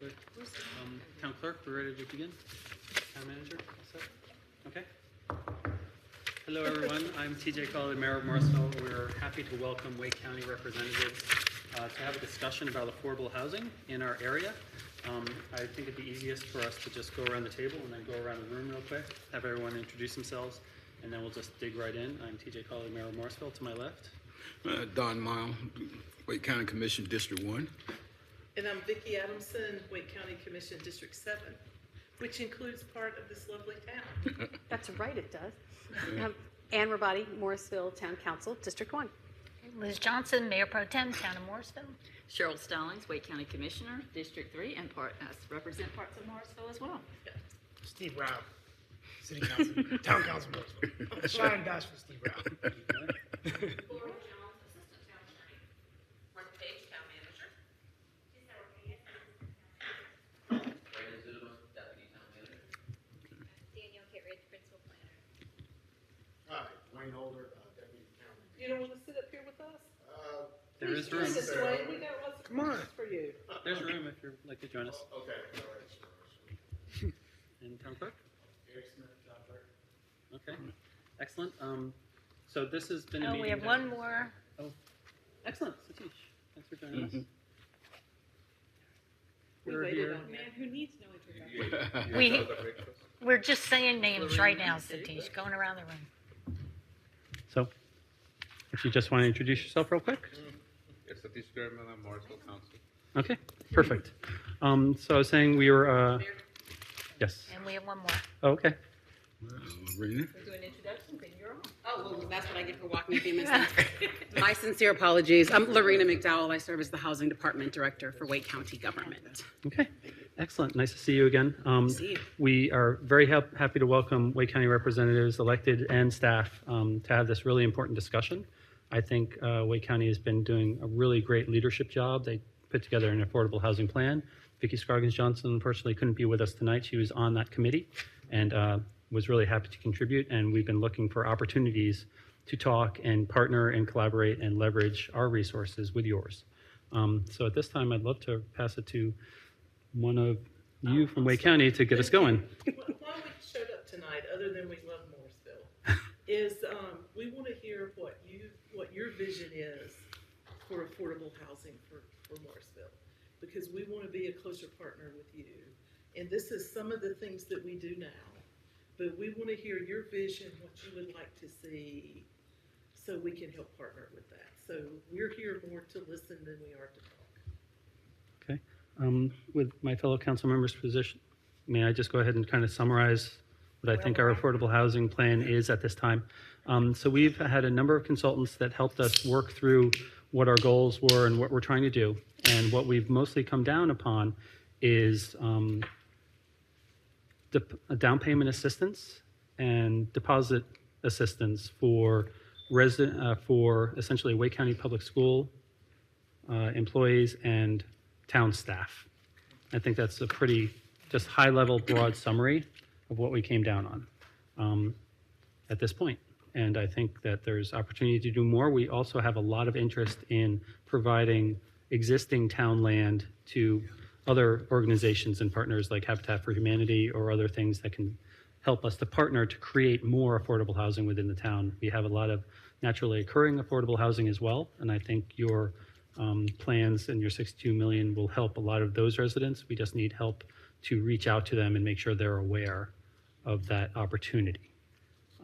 Good. Town clerk, we're ready to begin. Town manager, set? Okay. Hello, everyone. I'm TJ Colley, Mayor of Morrisville. We're happy to welcome Wake County representatives to have a discussion about affordable housing in our area. I think it'd be easiest for us to just go around the table and then go around the room real quick, have everyone introduce themselves, and then we'll just dig right in. I'm TJ Colley, Mayor of Morrisville. To my left. Don Mile, Wake County Commission, District 1. And I'm Vicki Adamson, Wake County Commission, District 7, which includes part of this lovely town. That's right, it does. Ann Rabati, Morrisville Town Council, District 1. Liz Johnson, Mayor Pro Tem, Town of Morrisville. Cheryl Stallings, Wake County Commissioner, District 3, and represent parts of Morrisville as well. Steve Brown, City Council, Town Council, Morrisville. Shine Dash for Steve Brown. Laura Jones, Assistant Town Attorney. Mark Page, Town Manager. Brandon Zuma, Deputy Town Manager. Danielle Kittredge, Principal Planner. Hi, Wayne Holder, Deputy Town Manager. You don't want to sit up here with us? There is room. This way. We got lots of Come on. questions for you. There's room if you'd like to join us. Okay, all right, sure. And town clerk? Eric Smith, Town Clerk. Okay. Excellent. So this has been a Oh, meeting. we have that- one more. Oh, excellent. Satish, thanks for joining us. We We're waited here. on man who needs no introduction. We're just saying names right now, Satish, going around the room. So, if you just want to introduce yourself real quick. Yes, Satish Garmala, Morrisville Council. Okay, perfect. So I was saying we were, yes. And we have one more. Oh, okay. Marina. We're doing introductions, and you're on. Oh, well, that's what I get for walking a few minutes. My sincere apologies. I'm Lorena McDowell. I serve as the Housing Department Director for Wake County Government. Okay, excellent. Nice to see you again. See you. We are very happy to welcome Wake County representatives, elected and staff, to have this really important discussion. I think Wake County has been doing a really great leadership job. They put together an affordable housing plan. Vicki Scoggins-Johnson unfortunately couldn't be with us tonight. She was on that committee and was really happy to contribute. And we've been looking for opportunities to talk and partner and collaborate and leverage our resources with yours. So at this time, I'd love to pass it to one of you from Wake County to get us going. Why we showed up tonight, other than we love Morrisville, is we want to hear what your vision is for affordable housing for Morrisville, because we want to be a closer partner with you. And this is some of the things that we do now, but we want to hear your vision, what you would like to see, so we can help partner with that. So we're here more to listen than we are to talk. Okay. With my fellow council members' position, may I just go ahead and kind of summarize what I think our affordable housing plan is at this time? So we've had a number of consultants that helped us work through what our goals were and what we're trying to do. And what we've mostly come down upon is down payment assistance and deposit assistance for for essentially Wake County Public School employees and town staff. I think that's a pretty just high-level, broad summary of what we came down on at this point. And I think that there's opportunity to do more. We also have a lot of interest in providing existing town land to other organizations and partners like Habitat for Humanity or other things that can help us to partner to create more affordable housing within the town. We have a lot of naturally occurring affordable housing as well, and I think your plans and your $62 million will help a lot of those residents. We just need help to reach out to them and make sure they're aware of that opportunity.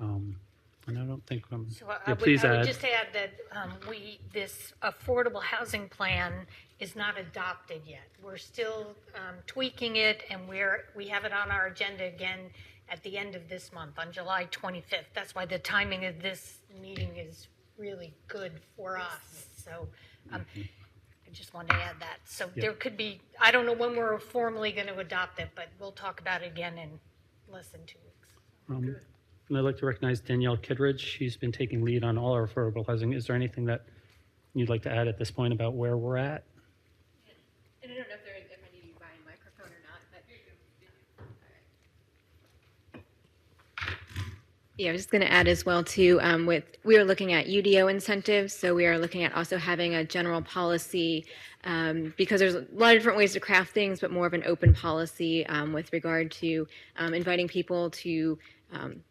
And I don't think So I would please add. just add that this affordable housing plan is not adopted yet. We're still tweaking it, and we have it on our agenda again at the end of this month, on July 25th. That's why the timing of this meeting is really good for us. So I just wanted to add that. So there could be, I don't know when we're formally going to adopt it, but we'll talk about it again in less than 2 weeks. And I'd like to recognize Danielle Kittredge. She's been taking lead on all our affordable housing. Is there anything that you'd like to add at this point about where we're at? And I don't know if I need you by a microphone or not, but Yeah, I was just going to add as well too. We are looking at UDO incentives, so we are looking at also having a general policy because there's a lot of different ways to craft things, but more of an open policy with regard to inviting people to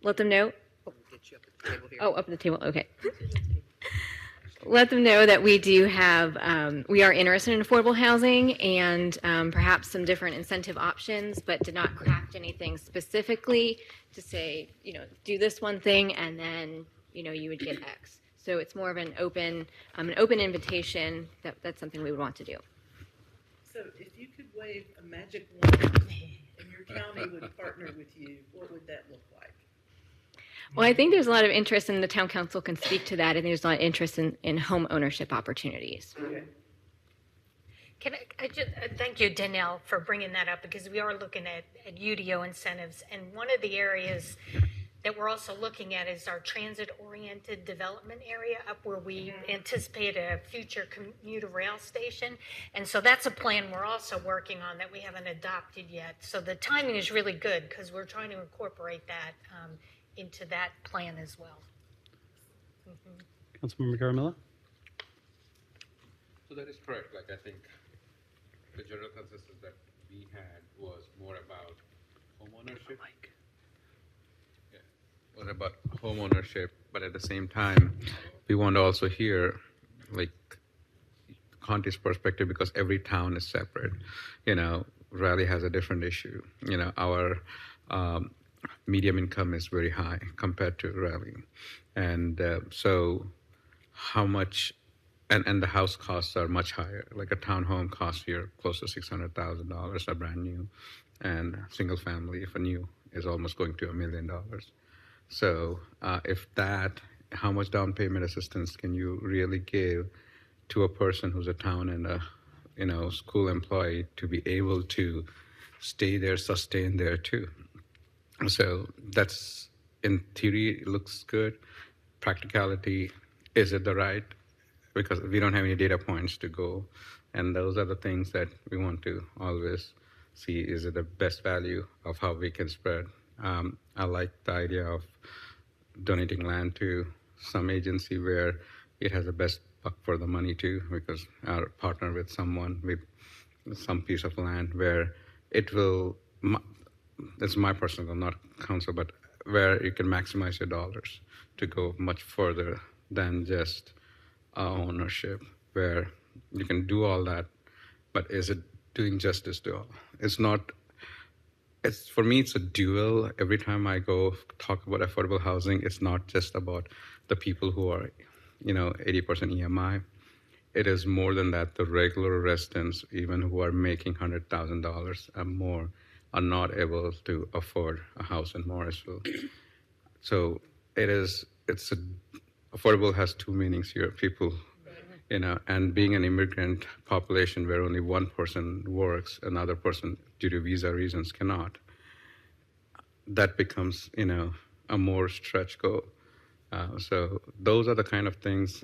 let them know. Oh, up at the table. Okay. Let them know that we do have, we are interested in affordable housing and perhaps some different incentive options, but did not craft anything specifically to say, do this one thing and then, you would get X. So it's more of an open invitation. That's something we would want to do. So if you could wave a magic wand and your county would partner with you, what would that look like? Well, I think there's a lot of interest, and the town council can speak to that. I think there's a lot of interest in home ownership opportunities. Okay. Can I just thank you, Danielle, for bringing that up because we are looking at UDO incentives. And one of the areas that we're also looking at is our transit-oriented development area up where we anticipate a future commuter rail station. And so that's a plan we're also working on that we haven't adopted yet. So the timing is really good because we're trying to incorporate that into that plan as well. Councilmember Garamilla? So that is correct. Like, I think the general consensus that we had was more about homeownership. Yeah, was about homeownership, but at the same time, we want to also hear, like, Conti's perspective because every town is separate. Raleigh has a different issue. Our medium income is very high compared to Raleigh. And so how much, and the house costs are much higher. Like a townhome costs here close to $600,000, a brand new, and single family, if a new, is almost going to $1 million. So how much down payment assistance can you really give to a person who's a town and a school employee to be able to stay there, sustain there too? So that's, in theory, it looks good. Practicality, is it the right? Because we don't have any data points to go. And those are the things that we want to always see. Is it the best value of how we can spread? I like the idea of donating land to some agency where it has the best buck for the money too, because our partner with someone with some piece of land where it will, it's my personal goal, not council, but where you can maximize your dollars to go much further than just ownership, where you can do all that, but is it doing justice to all? It's not, for me, it's a dual. Every time I go talk about affordable housing, it's not just about the people who are, 80% EMI. It is more than that. The regular residents, even who are making $100,000 and more, are not able to afford a house in Morrisville. So affordable has two meanings here. People, and being an immigrant population where only one person works, another person due to visa reasons cannot, that becomes, a more stretch goal. So those are the kind of things.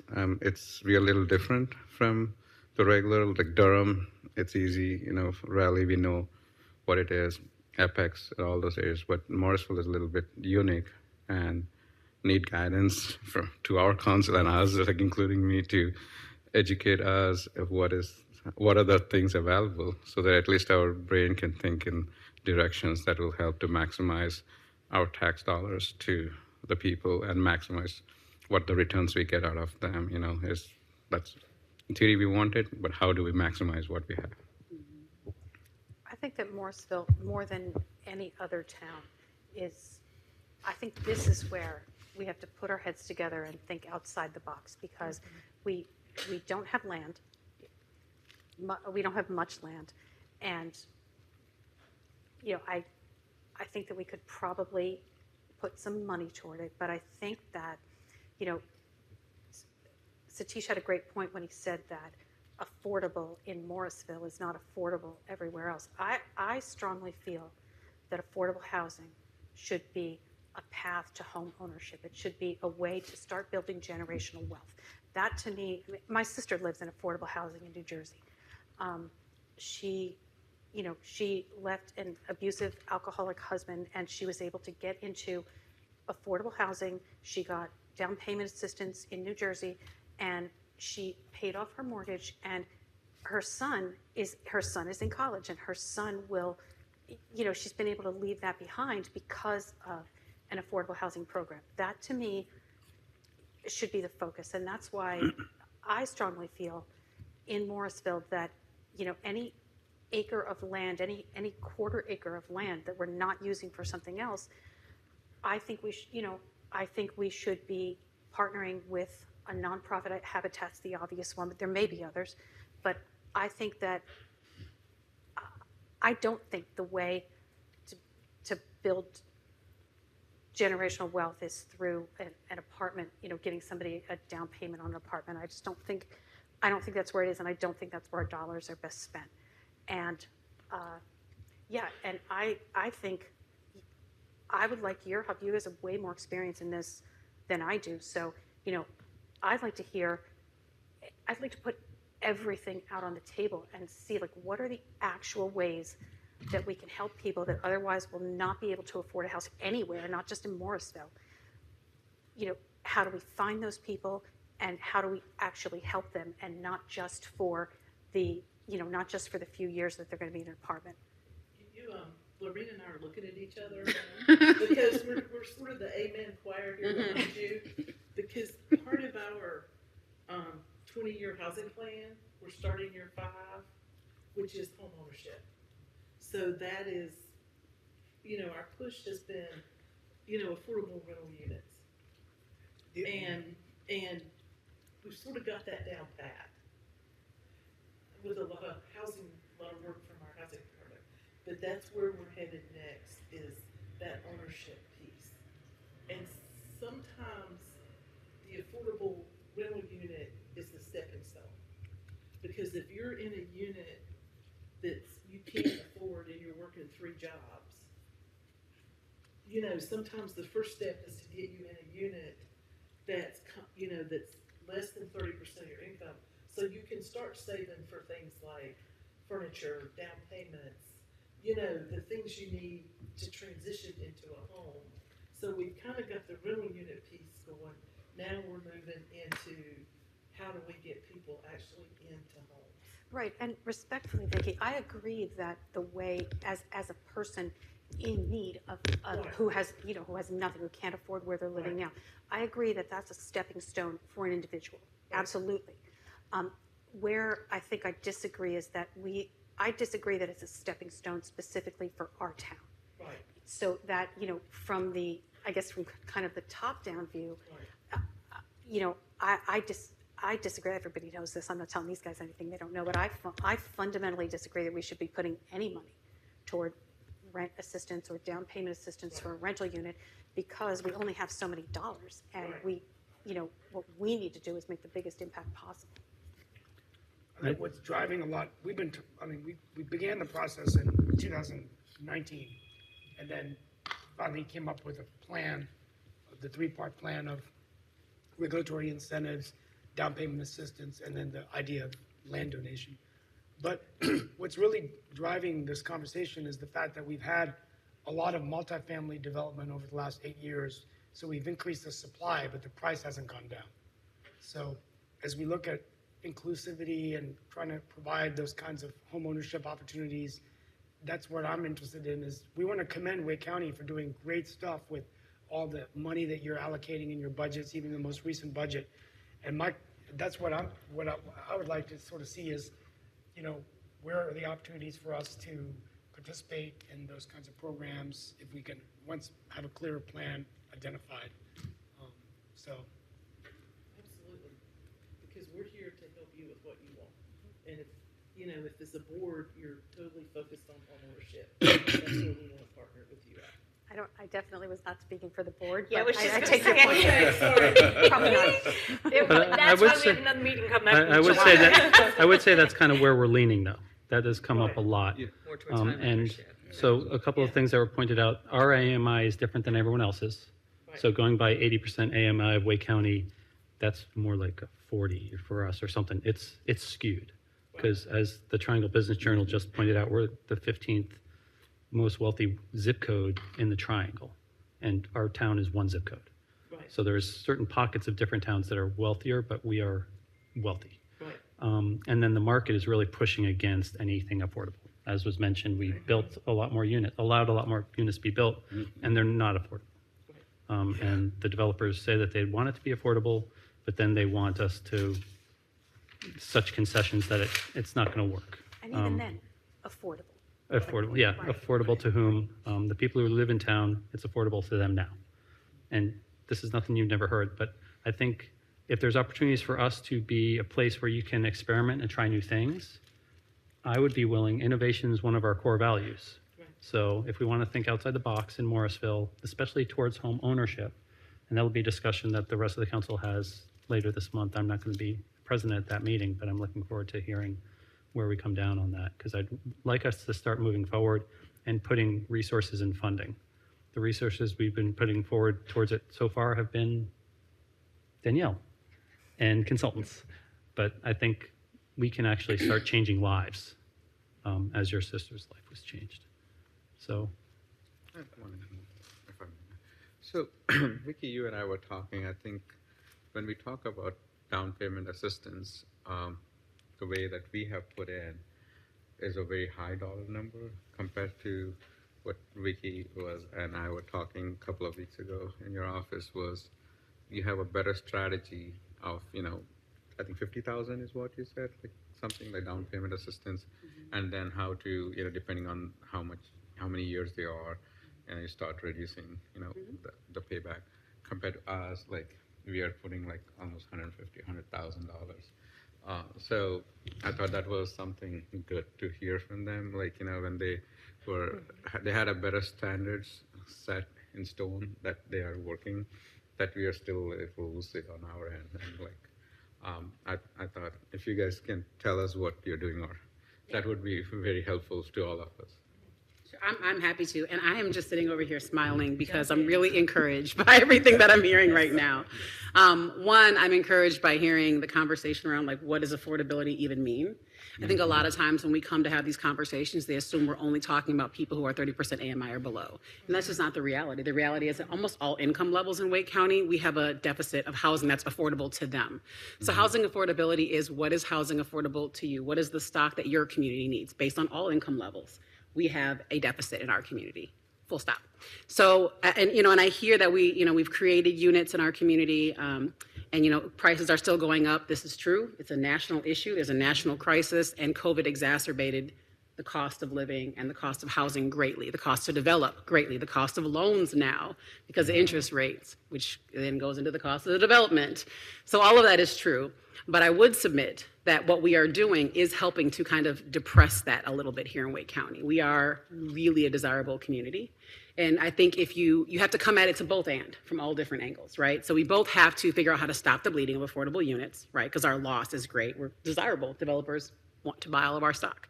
We are a little different from the regular, like Durham. It's easy, Raleigh, we know what it is, Apex, all those areas. But Morrisville is a little bit unique and need guidance to our council and us, like including me, to educate us of what are the things available, so that at least our brain can think in directions that will help to maximize our tax dollars to the people and maximize what the returns we get out of them. That's in theory we want it, but how do we maximize what we have? I think that Morrisville, more than any other town, I think this is where we have to put our heads together and think outside the box, because we don't have land. We don't have much land. And, I think that we could probably put some money toward it, but I think that, Satish had a great point when he said that affordable in Morrisville is not affordable everywhere else. I strongly feel that affordable housing should be a path to home ownership. It should be a way to start building generational wealth. That, to me, my sister lives in affordable housing in New Jersey. She left an abusive alcoholic husband, and she was able to get into affordable housing, she got down payment assistance in New Jersey, and she paid off her mortgage, and her son is in college, and her son will, she's been able to leave that behind because of an affordable housing program. That, to me, should be the focus, and that's why I strongly feel in Morrisville that, any acre of land, any quarter acre of land that we're not using for something else, I think we should be partnering with a nonprofit. Habitat's the obvious one, but there may be others. But I think that I don't think the way to build generational wealth is through an apartment, getting somebody a down payment on an apartment. I don't think that's where it is, and I don't think that's where our dollars are best spent. And and I think I would like you has a way more experience in this than I do. So, I'd like to put everything out on the table and see what are the actual ways that we can help people that otherwise will not be able to afford a house anywhere, not just in Morrisville. How do we find those people, and how do we actually help them, and not just for the few years that they're going to be in an apartment. Lorena and I are looking at each other because we're sort of the amen choir here behind you, because part of our 20-year housing plan, we're starting year 5, which is home ownership. So that is, our push has been, affordable rental units. Yeah. And we've sort of got that down pat with a lot of work from our housing department. But that's where we're headed next, is that ownership piece. And sometimes the affordable rental unit is the stepping stone. Because if you're in a unit that you can't afford and you're working 3 jobs, sometimes the first step is to get you in a unit that's less than 30% of your income. So you can start saving for things like furniture, down payments, the things you need to transition into a home. So we've kind of got the rental unit piece going. Now we're moving into how do we get people actually into homes. Right, and respectfully, Vicki, I agree that the way, as a person in need of who has nothing, who can't afford where they're living now, I agree that that's a stepping stone for an individual. Right. Absolutely. Where I think I disagree is that I disagree that it's a stepping stone specifically for our town. Right. So that, from kind of the top-down view, right. I disagree. Everybody knows this. I'm not telling these guys anything they don't know, but I fundamentally disagree that we should be putting any money toward rent assistance or down payment assistance for a rental unit, because we only have so many dollars, and what we need to do is make the biggest impact possible. I think what's driving a lot, we began the process in 2019, and then finally came up with a plan, the 3-part plan of regulatory incentives, down payment assistance, and then the idea of land donation. But what's really driving this conversation is the fact that we've had a lot of multifamily development over the last 8 years. So we've increased the supply, but the price hasn't gone down. So as we look at inclusivity and trying to provide those kinds of home ownership opportunities, that's what I'm interested in. Is we want to commend Wake County for doing great stuff with all the money that you're allocating in your budgets, even the most recent budget. And that's what I would like to sort of see is, where are the opportunities for us to participate in those kinds of programs if we can once have a clearer plan identified. Absolutely, because we're here to help you with what you want. And if as a board you're totally focused on ownership, that's where we want to partner with you at. I definitely was not speaking for the board. Yeah, but I was just I gonna take your say. point. Okay, sorry. Probably not. But I That's would why we say- have another meeting coming up. I would say that I would say that's kind of where we're leaning, though. That has come up a lot. Yeah. More towards home And ownership. so a couple of things that were pointed out, our AMI is different than everyone else's. Right. So going by 80% AMI of Wake County, that's more like a 40 for us or something. It's skewed because, as the Triangle Business Journal just pointed out, we're the 15th most wealthy zip code in the Triangle. and our town is one zip code. Right, So there's certain pockets of different towns that are wealthier, but we are wealthy. right. And then the market is really pushing against anything affordable. As was mentioned, we built a lot more units, allowed a lot more units to be built, and they're not affordable. And the developers say that they want it to be affordable, but then they want us to such concessions that it's not going to work. And even then, affordable. Affordable, yeah, Right. affordable to whom? The people who live in town, it's affordable to them now. And this is nothing you've never heard, but I think if there's opportunities for us to be a place where you can experiment and try new things, I would be willing. Innovation is one of our core values. Right. So if we want to think outside the box in Morrisville, especially towards home ownership, and that will be a discussion that the rest of the council has later this month. I'm not going to be present at that meeting, but I'm looking forward to hearing where we come down on that, because I'd like us to start moving forward and putting resources and funding. The resources we've been putting forward towards it so far have been Danielle and consultants. But I think we can actually start changing lives as your sister's life was changed. So, I have one if I may. So, Vicky, you and I were talking. I think when we talk about down payment assistance, the way that we have put in is a very high dollar number compared to what Vicky was and I were talking a couple of weeks ago in your office. Was you have a better strategy of, I think 50,000 is what you said, like something like down payment assistance, and then how to, depending on how many years they are, and you start reducing, the payback. Compared to us, like we are putting like almost $150,000. So I thought that was something good to hear from them. Like, when they had a better standards set in stone that they are working, that we are still a little loose on our end. And like, I thought if you guys can tell us what you're doing, or that would be very helpful to all of us. I'm happy to, and I am just sitting over here smiling because I'm really encouraged by everything that I'm hearing right now. One, I'm encouraged by hearing the conversation around like, what does affordability even mean? I think a lot of times when we come to have these conversations, they assume we're only talking about people who are 30% AMI or below. And that's just not the reality. The reality is at almost all income levels in Wake County, we have a deficit of housing that's affordable to them. So housing affordability is, what is housing affordable to you? What is the stock that your community needs based on all income levels? We have a deficit in our community, full stop. So, and I hear that we've created units in our community, and prices are still going up. This is true. It's a national issue. There's a national crisis, and COVID exacerbated the cost of living and the cost of housing greatly, the cost to develop greatly, the cost of loans now because of interest rates, which then goes into the cost of the development. So all of that is true. But I would submit that what we are doing is helping to kind of depress that a little bit here in Wake County. We are really a desirable community. And I think if you have to come at it to both and from all different angles, right? So we both have to figure out how to stop the bleeding of affordable units, right? Because our loss is great. We're desirable. Developers want to buy all of our stock.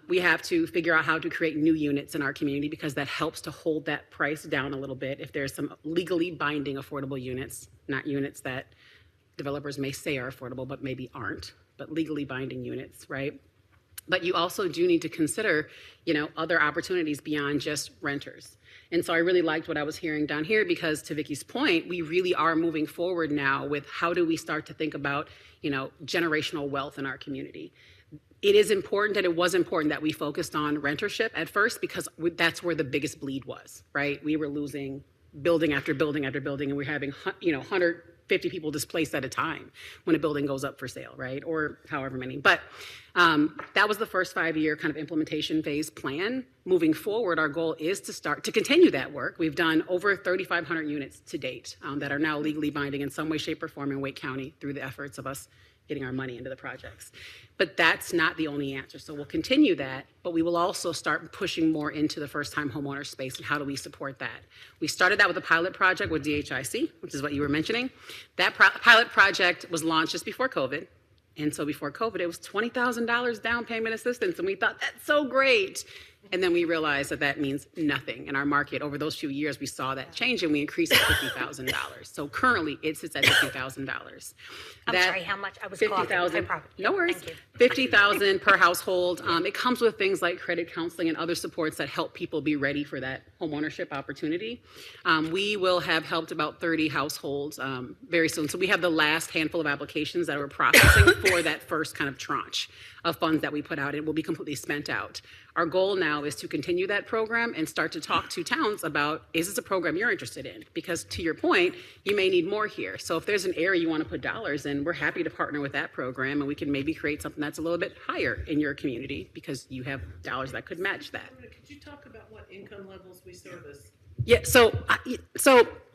We have to figure out how to create new units in our community because that helps to hold that price down a little bit. If there's some legally binding affordable units, not units that developers may say are affordable but maybe aren't, but legally binding units, right? But you also do need to consider, other opportunities beyond just renters. And so I really liked what I was hearing down here because, to Vicky's point, we really are moving forward now with how do we start to think about, generational wealth in our community. It is important, and it was important that we focused on rentership at first because that's where the biggest bleed was, right? We were losing building after building after building, and we're having, 150 people displaced at a time when a building goes up for sale, right? Or however many. But that was the first 5-year kind of implementation phase plan. Moving forward, our goal is to continue that work. We've done over 3,500 units to date that are now legally binding in some way, shape, or form in Wake County through the efforts of us getting our money into the projects. But that's not the only answer. So we'll continue that, but we will also start pushing more into the first-time homeowner space and how do we support that. We started that with a pilot project with DHIC, which is what you were mentioning. That pilot project was launched just before COVID. And so before COVID, it was $20,000 down payment assistance. And we thought, that's so great. And then we realized that that means nothing in our market. Over those few years, we saw that change and we increased it to $50,000. So currently it sits at $50,000. I'm sorry, how much? I was coughing. 50,000. Yeah, No worries. thank you. 50,000 per household. It comes with things like credit counseling and other supports that help people be ready for that homeownership opportunity. We will have helped about 30 households very soon. So we have the last handful of applications that we're processing for that first kind of tranche of funds that we put out. It will be completely spent out. Our goal now is to continue that program and start to talk to towns about, is this a program you're interested in? Because to your point, you may need more here. So if there's an area you want to put dollars in, we're happy to partner with that program, and we can maybe create something that's a little bit higher in your community because you have dollars that could match that. Could you talk about what income levels we service? Yeah, so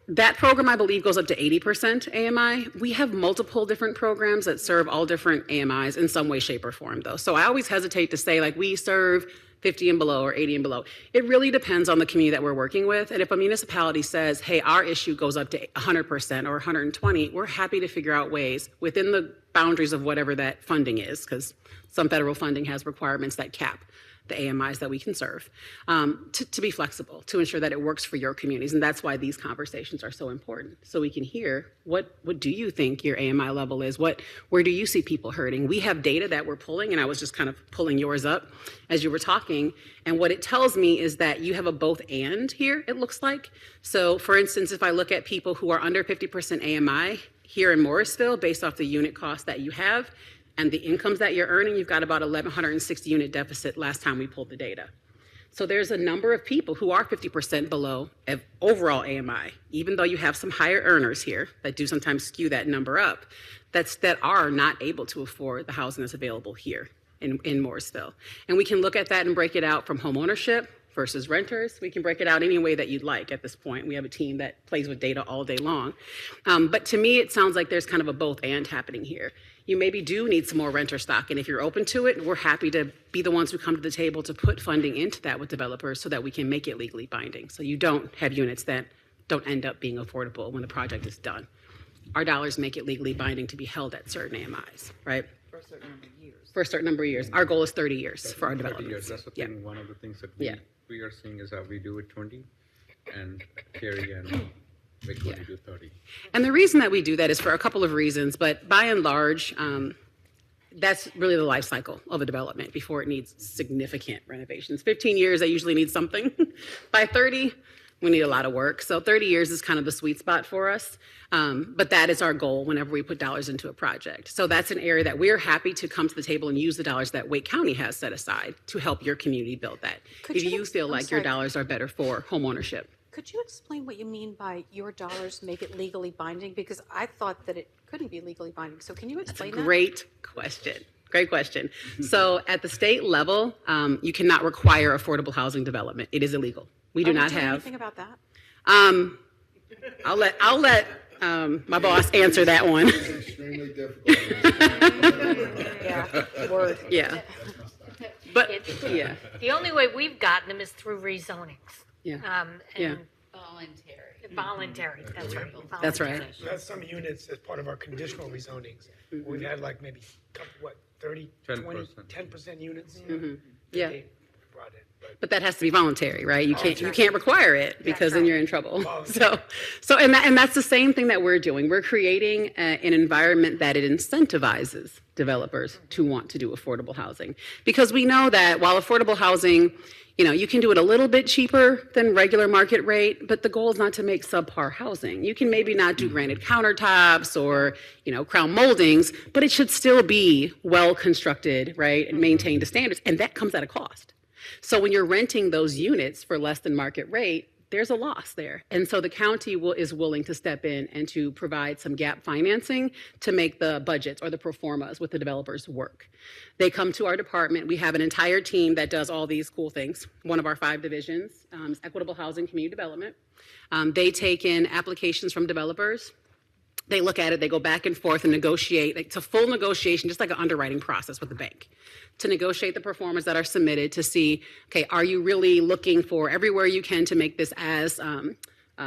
that program, I believe, goes up to 80% AMI. We have multiple different programs that serve all different AMIs in some way, shape, or form, though. So I always hesitate to say, like, we serve 50 and below or 80 and below. It really depends on the community that we're working with. And if a municipality says, hey, our issue goes up to 100% or 120, we're happy to figure out ways within the boundaries of whatever that funding is, because some federal funding has requirements that cap the AMIs that we can serve, to be flexible, to ensure that it works for your communities. And that's why these conversations are so important. So we can hear, what do you think your AMI level is? Where do you see people hurting? We have data that we're pulling, and I was just kind of pulling yours up as you were talking. And what it tells me is that you have a both and here, it looks like. So for instance, if I look at people who are under 50% AMI here in Morrisville, based off the unit cost that you have, and the incomes that you're earning, you've got about 1,160 unit deficit last time we pulled the data. So there's a number of people who are 50% below overall AMI, even though you have some higher earners here that do sometimes skew that number up, that are not able to afford the housing that's available here in Morrisville. And we can look at that and break it out from home ownership versus renters. We can break it out any way that you'd like at this point. We have a team that plays with data all day long. But to me, it sounds like there's kind of a both and happening here. You maybe do need some more renter stock, and if you're open to it, we're happy to be the ones who come to the table to put funding into that with developers so that we can make it legally binding. So you don't have units that don't end up being affordable when the project is done. Our dollars make it legally binding to be held at certain AMIs, right? For a certain number of years. For a certain number of years. Our goal is 30 years for our 30 developments. years. That's the thing. One of the things that we are seeing is that we do it 20, and Carrie and Vic only do 30. And the reason that we do that is for a couple of reasons, but by and large, that's really the life cycle of a development before it needs significant renovations. 15 years, they usually need something. By 30, we need a lot of work. So 30 years is kind of the sweet spot for us. But that is our goal whenever we put dollars into a project. So that's an area that we're happy to come to the table and use the dollars that Wake County has set aside to help your community build that. If you feel like your dollars are better for home ownership. Could you explain what you mean by your dollars make it legally binding? Because I thought that it couldn't be legally binding. So can you explain that? Great question. Great question. So at the state level, you cannot require affordable housing development. It is illegal. We do not have. Anything about that? I'll let my boss answer that one. It's extremely difficult. Yeah, word. Yeah. But yeah. The only way we've gotten them is through rezonings. Yeah. And Voluntary. Voluntary, that's right. That's right. voluntary. We have some units as part of our conditional rezonings. We've had like maybe, 30, 20, 10% units. Yeah. They brought in, But that has to be voluntary, right? You can't require it because then you're in trouble. Voluntary. And that's the same thing that we're doing. We're creating an environment that it incentivizes developers to want to do affordable housing, because we know that while affordable housing, you can do it a little bit cheaper than regular market rate, but the goal is not to make subpar housing. You can maybe not do granite countertops or, crown moldings, but it should still be well constructed, right, and maintained to standards, and that comes at a cost. So when you're renting those units for less than market rate, there's a loss there. And so the county is willing to step in and to provide some gap financing to make the budgets or the pro formas with the developers work. They come to our department. We have an entire team that does all these cool things. One of our 5 divisions is Equitable Housing Community Development. They take in applications from developers. They look at it, they go back and forth and negotiate. It's a full negotiation, just like an underwriting process with the bank, to negotiate the performers that are submitted to see, okay, are you really looking for everywhere you can to make this as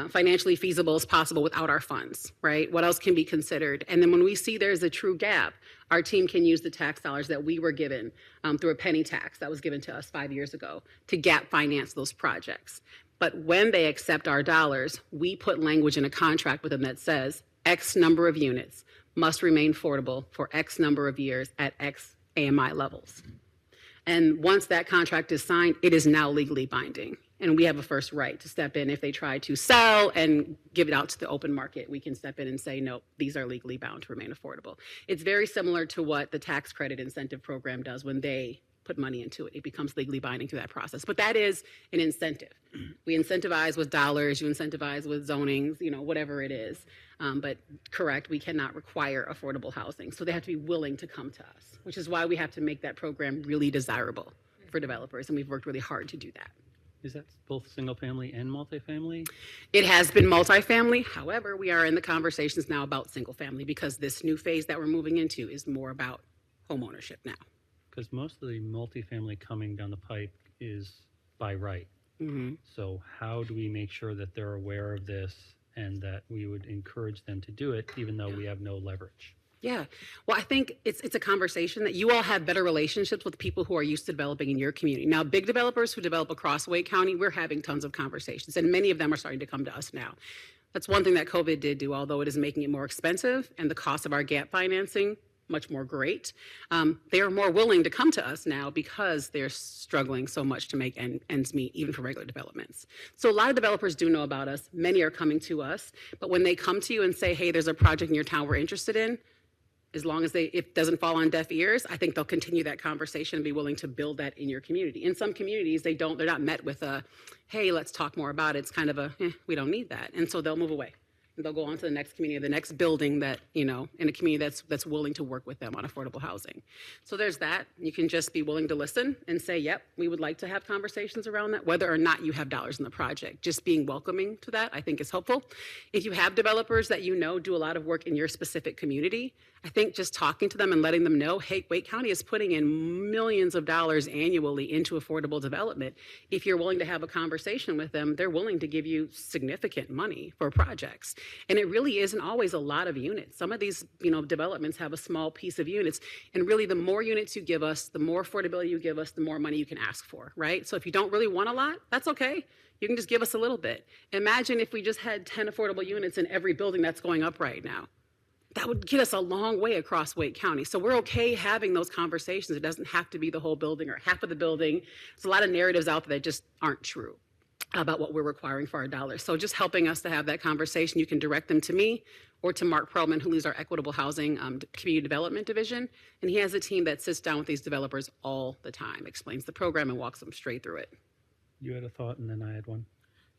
financially feasible as possible without our funds, right? What else can be considered? And then when we see there's a true gap, our team can use the tax dollars that we were given through a penny tax that was given to us 5 years ago to gap finance those projects. But when they accept our dollars, we put language in a contract with them that says X number of units must remain affordable for X number of years at X AMI levels. And once that contract is signed, it is now legally binding. And we have a first right to step in if they try to sell and give it out to the open market. We can step in and say, no, these are legally bound to remain affordable. It's very similar to what the tax credit incentive program does when they put money into it. It becomes legally binding through that process. But that is an incentive. We incentivize with dollars, you incentivize with zonings, whatever it is. But correct, we cannot require affordable housing. So they have to be willing to come to us, which is why we have to make that program really desirable for developers. And we've worked really hard to do that. Is that both single family and multifamily? It has been multifamily. However, we are in the conversations now about single family because this new phase that we're moving into is more about home ownership now. Because most of the multifamily coming down the pipe is by right. Mm-hmm. So how do we make sure that they're aware of this and that we would encourage them to do it even though we have no leverage? Yeah. Well, I think it's a conversation that you all have better relationships with people who are used to developing in your community. Now, big developers who develop across Wake County, we're having tons of conversations, and many of them are starting to come to us now. That's one thing that COVID did do, although it is making it more expensive and the cost of our gap financing much more great. They are more willing to come to us now because they're struggling so much to make ends meet, even for regular developments. So a lot of developers do know about us. Many are coming to us. But when they come to you and say, hey, there's a project in your town we're interested in, as long as it doesn't fall on deaf ears, I think they'll continue that conversation and be willing to build that in your community. In some communities, they're not met with a, hey, let's talk more about it. It's kind of a, we don't need that. And so they'll move away. And they'll go on to the next community, the next building that, in a community that's willing to work with them on affordable housing. So there's that. You can just be willing to listen and say, yep, we would like to have conversations around that, whether or not you have dollars in the project. Just being welcoming to that, I think, is helpful. If you have developers that do a lot of work in your specific community, I think just talking to them and letting them know, hey, Wake County is putting in millions of dollars annually into affordable development. If you're willing to have a conversation with them, they're willing to give you significant money for projects. And it really isn't always a lot of units. Some of these, developments have a small piece of units. And really, the more units you give us, the more affordability you give us, the more money you can ask for, right? So if you don't really want a lot, that's okay. You can just give us a little bit. Imagine if we just had 10 affordable units in every building that's going up right now. That would get us a long way across Wake County. So we're okay having those conversations. It doesn't have to be the whole building or half of the building. There's a lot of narratives out there that just aren't true about what we're requiring for our dollars. So just helping us to have that conversation, you can direct them to me or to Mark Perlman, who leads our Equitable Housing Community Development Division. And he has a team that sits down with these developers all the time, explains the program and walks them straight through it. You had a thought and then I had one.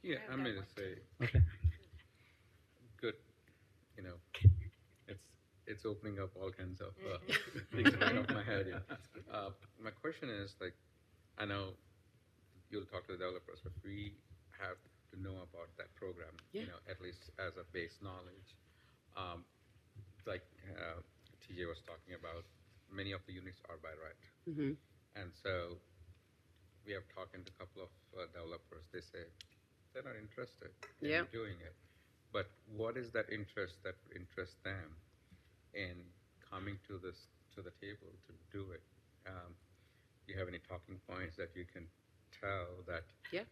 Yeah, I'm going to say, Okay. good, it's opening up all kinds of things right off my head. Yeah. My question is, I know you'll talk to the developers, but we have to know about that program, at least as a base knowledge. TJ was talking about, many of the units are by right. Mm-hmm. And so we have talked to a couple of developers. They say they're not interested in doing it. But what is that interest that interests them in coming to the table to do it? Do you have any talking points that you can tell that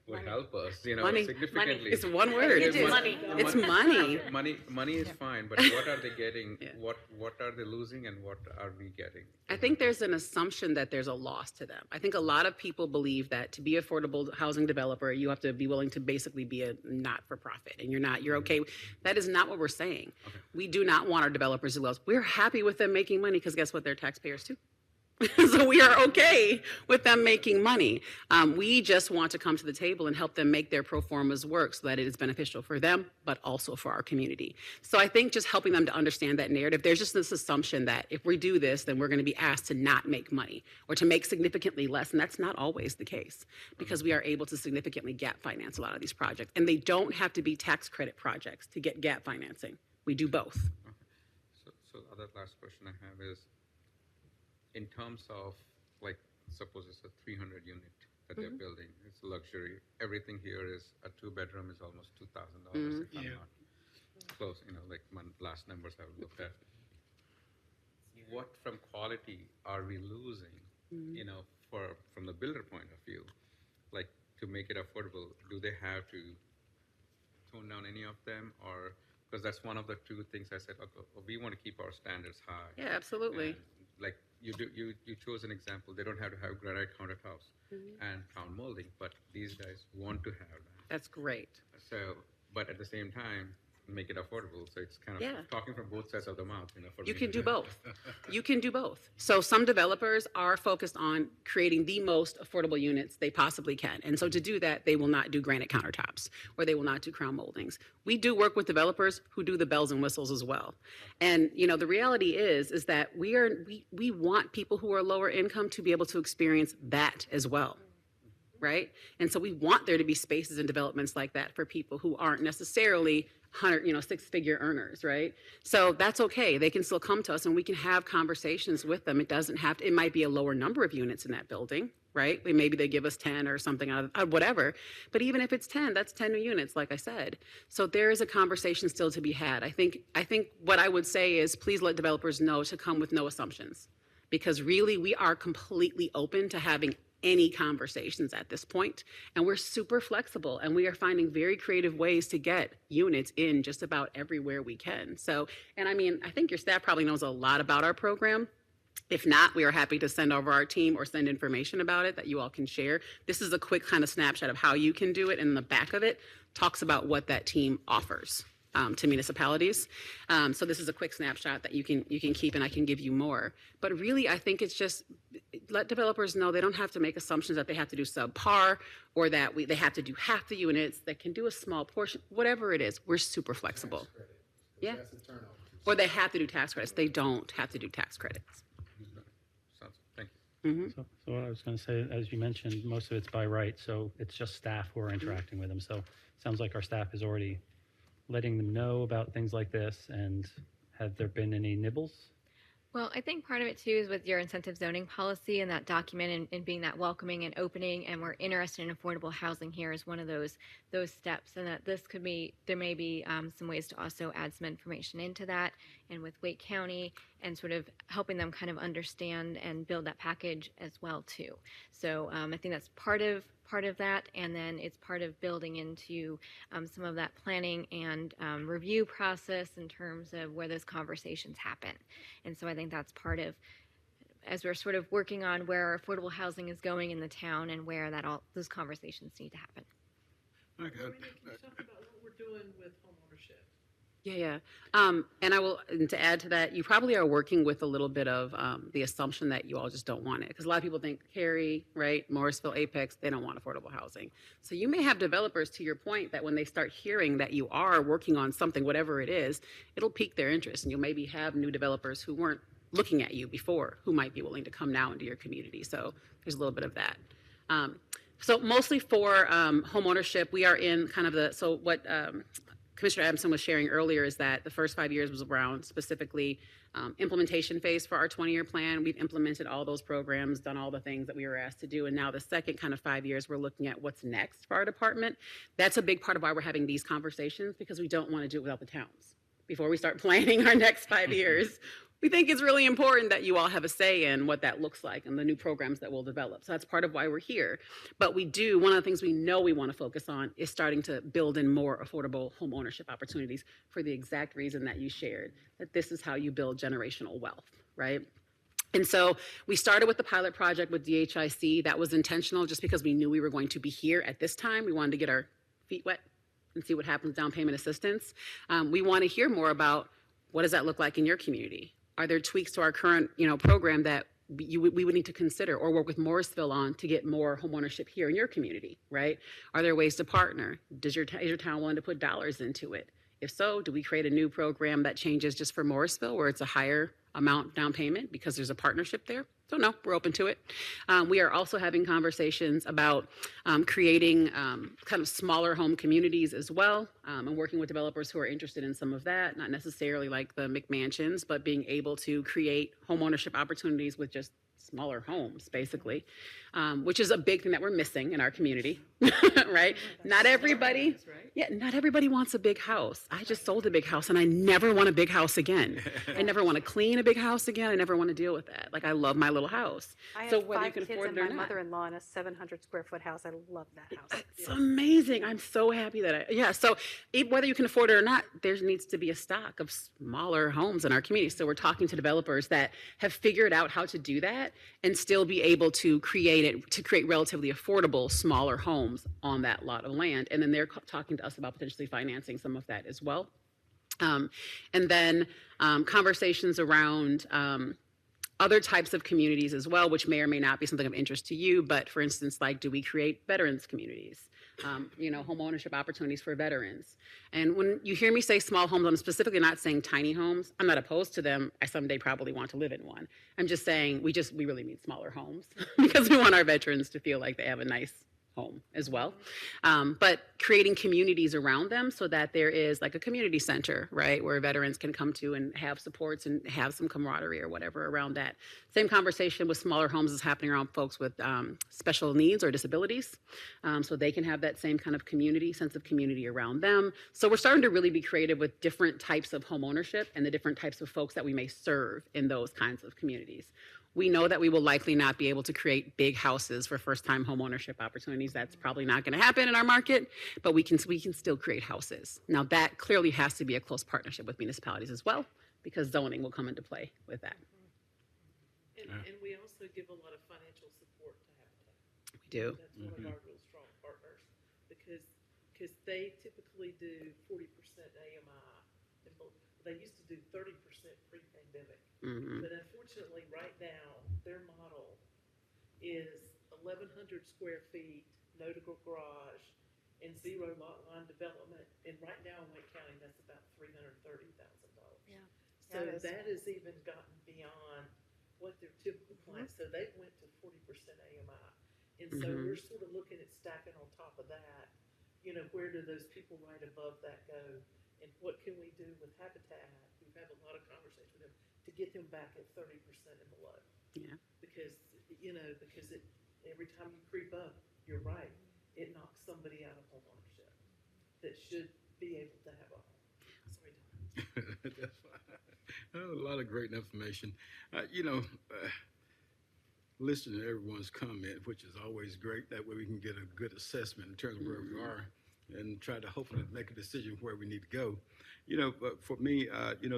would help us, significantly? Money. It's one word. It's money. It's money. Money is fine, but what are they getting? What are they losing, and what are we getting? I think there's an assumption that there's a loss to them. I think a lot of people believe that to be an affordable housing developer, you have to be willing to basically be a not-for-profit, and you're okay. That is not what we're saying. Okay. We do not want our developers to lose. We're happy with them making money because guess what? They're taxpayers too. So we are okay with them making money. We just want to come to the table and help them make their pro formas work so that it is beneficial for them, but also for our community. So I think just helping them to understand that narrative, there's just this assumption that if we do this, then we're going to be asked to not make money or to make significantly less. And that's not always the case because we are able to significantly gap finance a lot of these projects. And they don't have to be tax credit projects to get gap financing. We do both. Okay. So other last question I have is, in terms of, suppose it's a 300 unit that they're building. It's a luxury. Everything here is a 2-bedroom is almost $2,000 if I'm not close. Like my last numbers I've looked at. What from quality are we losing? From the builder point of view, like to make it affordable, do they have to tone down any of them, or because that's one of the two things I said. Okay, we want to keep our standards high. Yeah, absolutely. And like you chose an example. They don't have to have granite countertops and crown molding, but these guys want to have that. That's great. So, but at the same time, make it affordable. So it's kind of talking from both sides of the mouth. For You me. can do both. You can do both. So some developers are focused on creating the most affordable units they possibly can. And so to do that, they will not do granite countertops or they will not do crown moldings. We do work with developers who do the bells and whistles as well. And the reality is that we want people who are lower income to be able to experience that as well. Right? And so we want there to be spaces and developments like that for people who aren't necessarily 6-figure earners, right? So that's okay. They can still come to us and we can have conversations with them. It might be a lower number of units in that building, right? Maybe they give us 10 or something out of whatever. But even if it's 10, that's 10 new units, like I said. So there is a conversation still to be had. I think what I would say is please let developers know to come with no assumptions, because really we are completely open to having any conversations at this point, and we're super flexible and we are finding very creative ways to get units in just about everywhere we can. So, and I think your staff probably knows a lot about our program. If not, we are happy to send over our team or send information about it that you all can share. This is a quick kind of snapshot of how you can do it, and the back of it talks about what that team offers to municipalities. So this is a quick snapshot that you can keep, and I can give you more. But really, I think it's just let developers know they don't have to make assumptions that they have to do subpar or that they have to do half the units. They can do a small portion, whatever it is. We're super flexible. Yeah. Or they have to do tax credits. They don't have to do tax credits. Thank you. So what I was going to say, as you mentioned, most of it's by right, so it's just staff who are interacting with them. So it sounds like our staff is already letting them know about things like this. And have there been any nibbles? Well, I think part of it too is with your incentive zoning policy and that document and being that welcoming and opening, and we're interested in affordable housing here is one of those steps, and that there may be some ways to also add some information into that, and with Wake County and sort of helping them kind of understand and build that package as well too. So I think that's part of that, and then it's part of building into some of that planning and review process in terms of where those conversations happen. And so I think that's part of, as we're sort of working on where affordable housing is going in the town and where those conversations need to happen. Okay. Can you talk about what we're doing with homeownership? Yeah. And to add to that, you probably are working with a little bit of the assumption that you all just don't want it. Because a lot of people think Cary, right, Morrisville, Apex, they don't want affordable housing. So you may have developers, to your point, that when they start hearing that you are working on something, whatever it is, it'll pique their interest. And you'll maybe have new developers who weren't looking at you before who might be willing to come now into your community. So there's a little bit of that. So mostly for home ownership, we are in kind of what Commissioner Adamson was sharing earlier is that the first 5 years was around specifically implementation phase for our 20-year plan. We've implemented all those programs, done all the things that we were asked to do. And now the second kind of 5 years, we're looking at what's next for our department. That's a big part of why we're having these conversations, because we don't want to do it without the towns. Before we start planning our next 5 years, we think it's really important that you all have a say in what that looks like and the new programs that we'll develop. So that's part of why we're here. But one of the things we know we want to focus on is starting to build in more affordable home ownership opportunities for the exact reason that you shared, that this is how you build generational wealth, right? And so we started with the pilot project with DHIC. That was intentional just because we knew we were going to be here at this time. We wanted to get our feet wet and see what happens with down payment assistance. We want to hear more about what does that look like in your community? Are there tweaks to our current, program that we would need to consider or work with Morrisville on to get more homeownership here in your community, right? Are there ways to partner? Is your town willing to put dollars into it? If so, do we create a new program that changes just for Morrisville where it's a higher amount down payment because there's a partnership there? Don't know. We're open to it. We are also having conversations about creating kind of smaller home communities as well, and working with developers who are interested in some of that, not necessarily like the McMansions, but being able to create home ownership opportunities with just smaller homes, basically, which is a big thing that we're missing in our community, right? Not everybody, not everybody wants a big house. I just sold a big house and I never want a big house again. I never want to clean a big house again. I never want to deal with that. Like, I love my little house. I So have whether you 5 can kids afford and it or my not. mother-in-law in a 700 square foot house. I love that house. It's amazing. I'm so happy that so whether you can afford it or not, there needs to be a stock of smaller homes in our community. So we're talking to developers that have figured out how to do that and still be able to create relatively affordable, smaller homes on that lot of land. And then they're talking to us about potentially financing some of that as well. And then conversations around other types of communities as well, which may or may not be something of interest to you. But for instance, like, do we create veterans communities? Home ownership opportunities for veterans. And when you hear me say small homes, I'm specifically not saying tiny homes. I'm not opposed to them. I someday probably want to live in one. I'm just saying we really need smaller homes because we want our veterans to feel like they have a nice home as well. But creating communities around them so that there is like a community center, right, where veterans can come to and have supports and have some camaraderie or whatever around that. Same conversation with smaller homes is happening around folks with special needs or disabilities, so they can have that same kind of sense of community around them. So we're starting to really be creative with different types of home ownership and the different types of folks that we may serve in those kinds of communities. We know that we will likely not be able to create big houses for first-time home ownership opportunities. That's probably not going to happen in our market, but we can still create houses. Now, that clearly has to be a close partnership with municipalities as well, because zoning will come into play with that. And we also give a lot of financial support to Habitat. We do. That's one of our real strong partners, because they typically do 40% AMI. They used to do 30% pre-pandemic. But unfortunately, right now, their model is 1,100 square feet, no garage, and 0 lot line development. And right now in Wake County, that's about $330,000. Yeah. So that has even gotten beyond what their typical plan. So they went to 40% AMI. And so we're sort of looking at stacking on top of that. Where do those people right above that go? And what can we do with Habitat? We've had a lot of conversation with them to get them back at 30% and below. Yeah. Because every time you creep up, you're right, it knocks somebody out of home ownership that should be able to have a home. Sorry, Tom. That's fine. A lot of great information. Listening to everyone's comment, which is always great. That way we can get a good assessment in terms of where we are and try to hopefully make a decision where we need to go. But for me,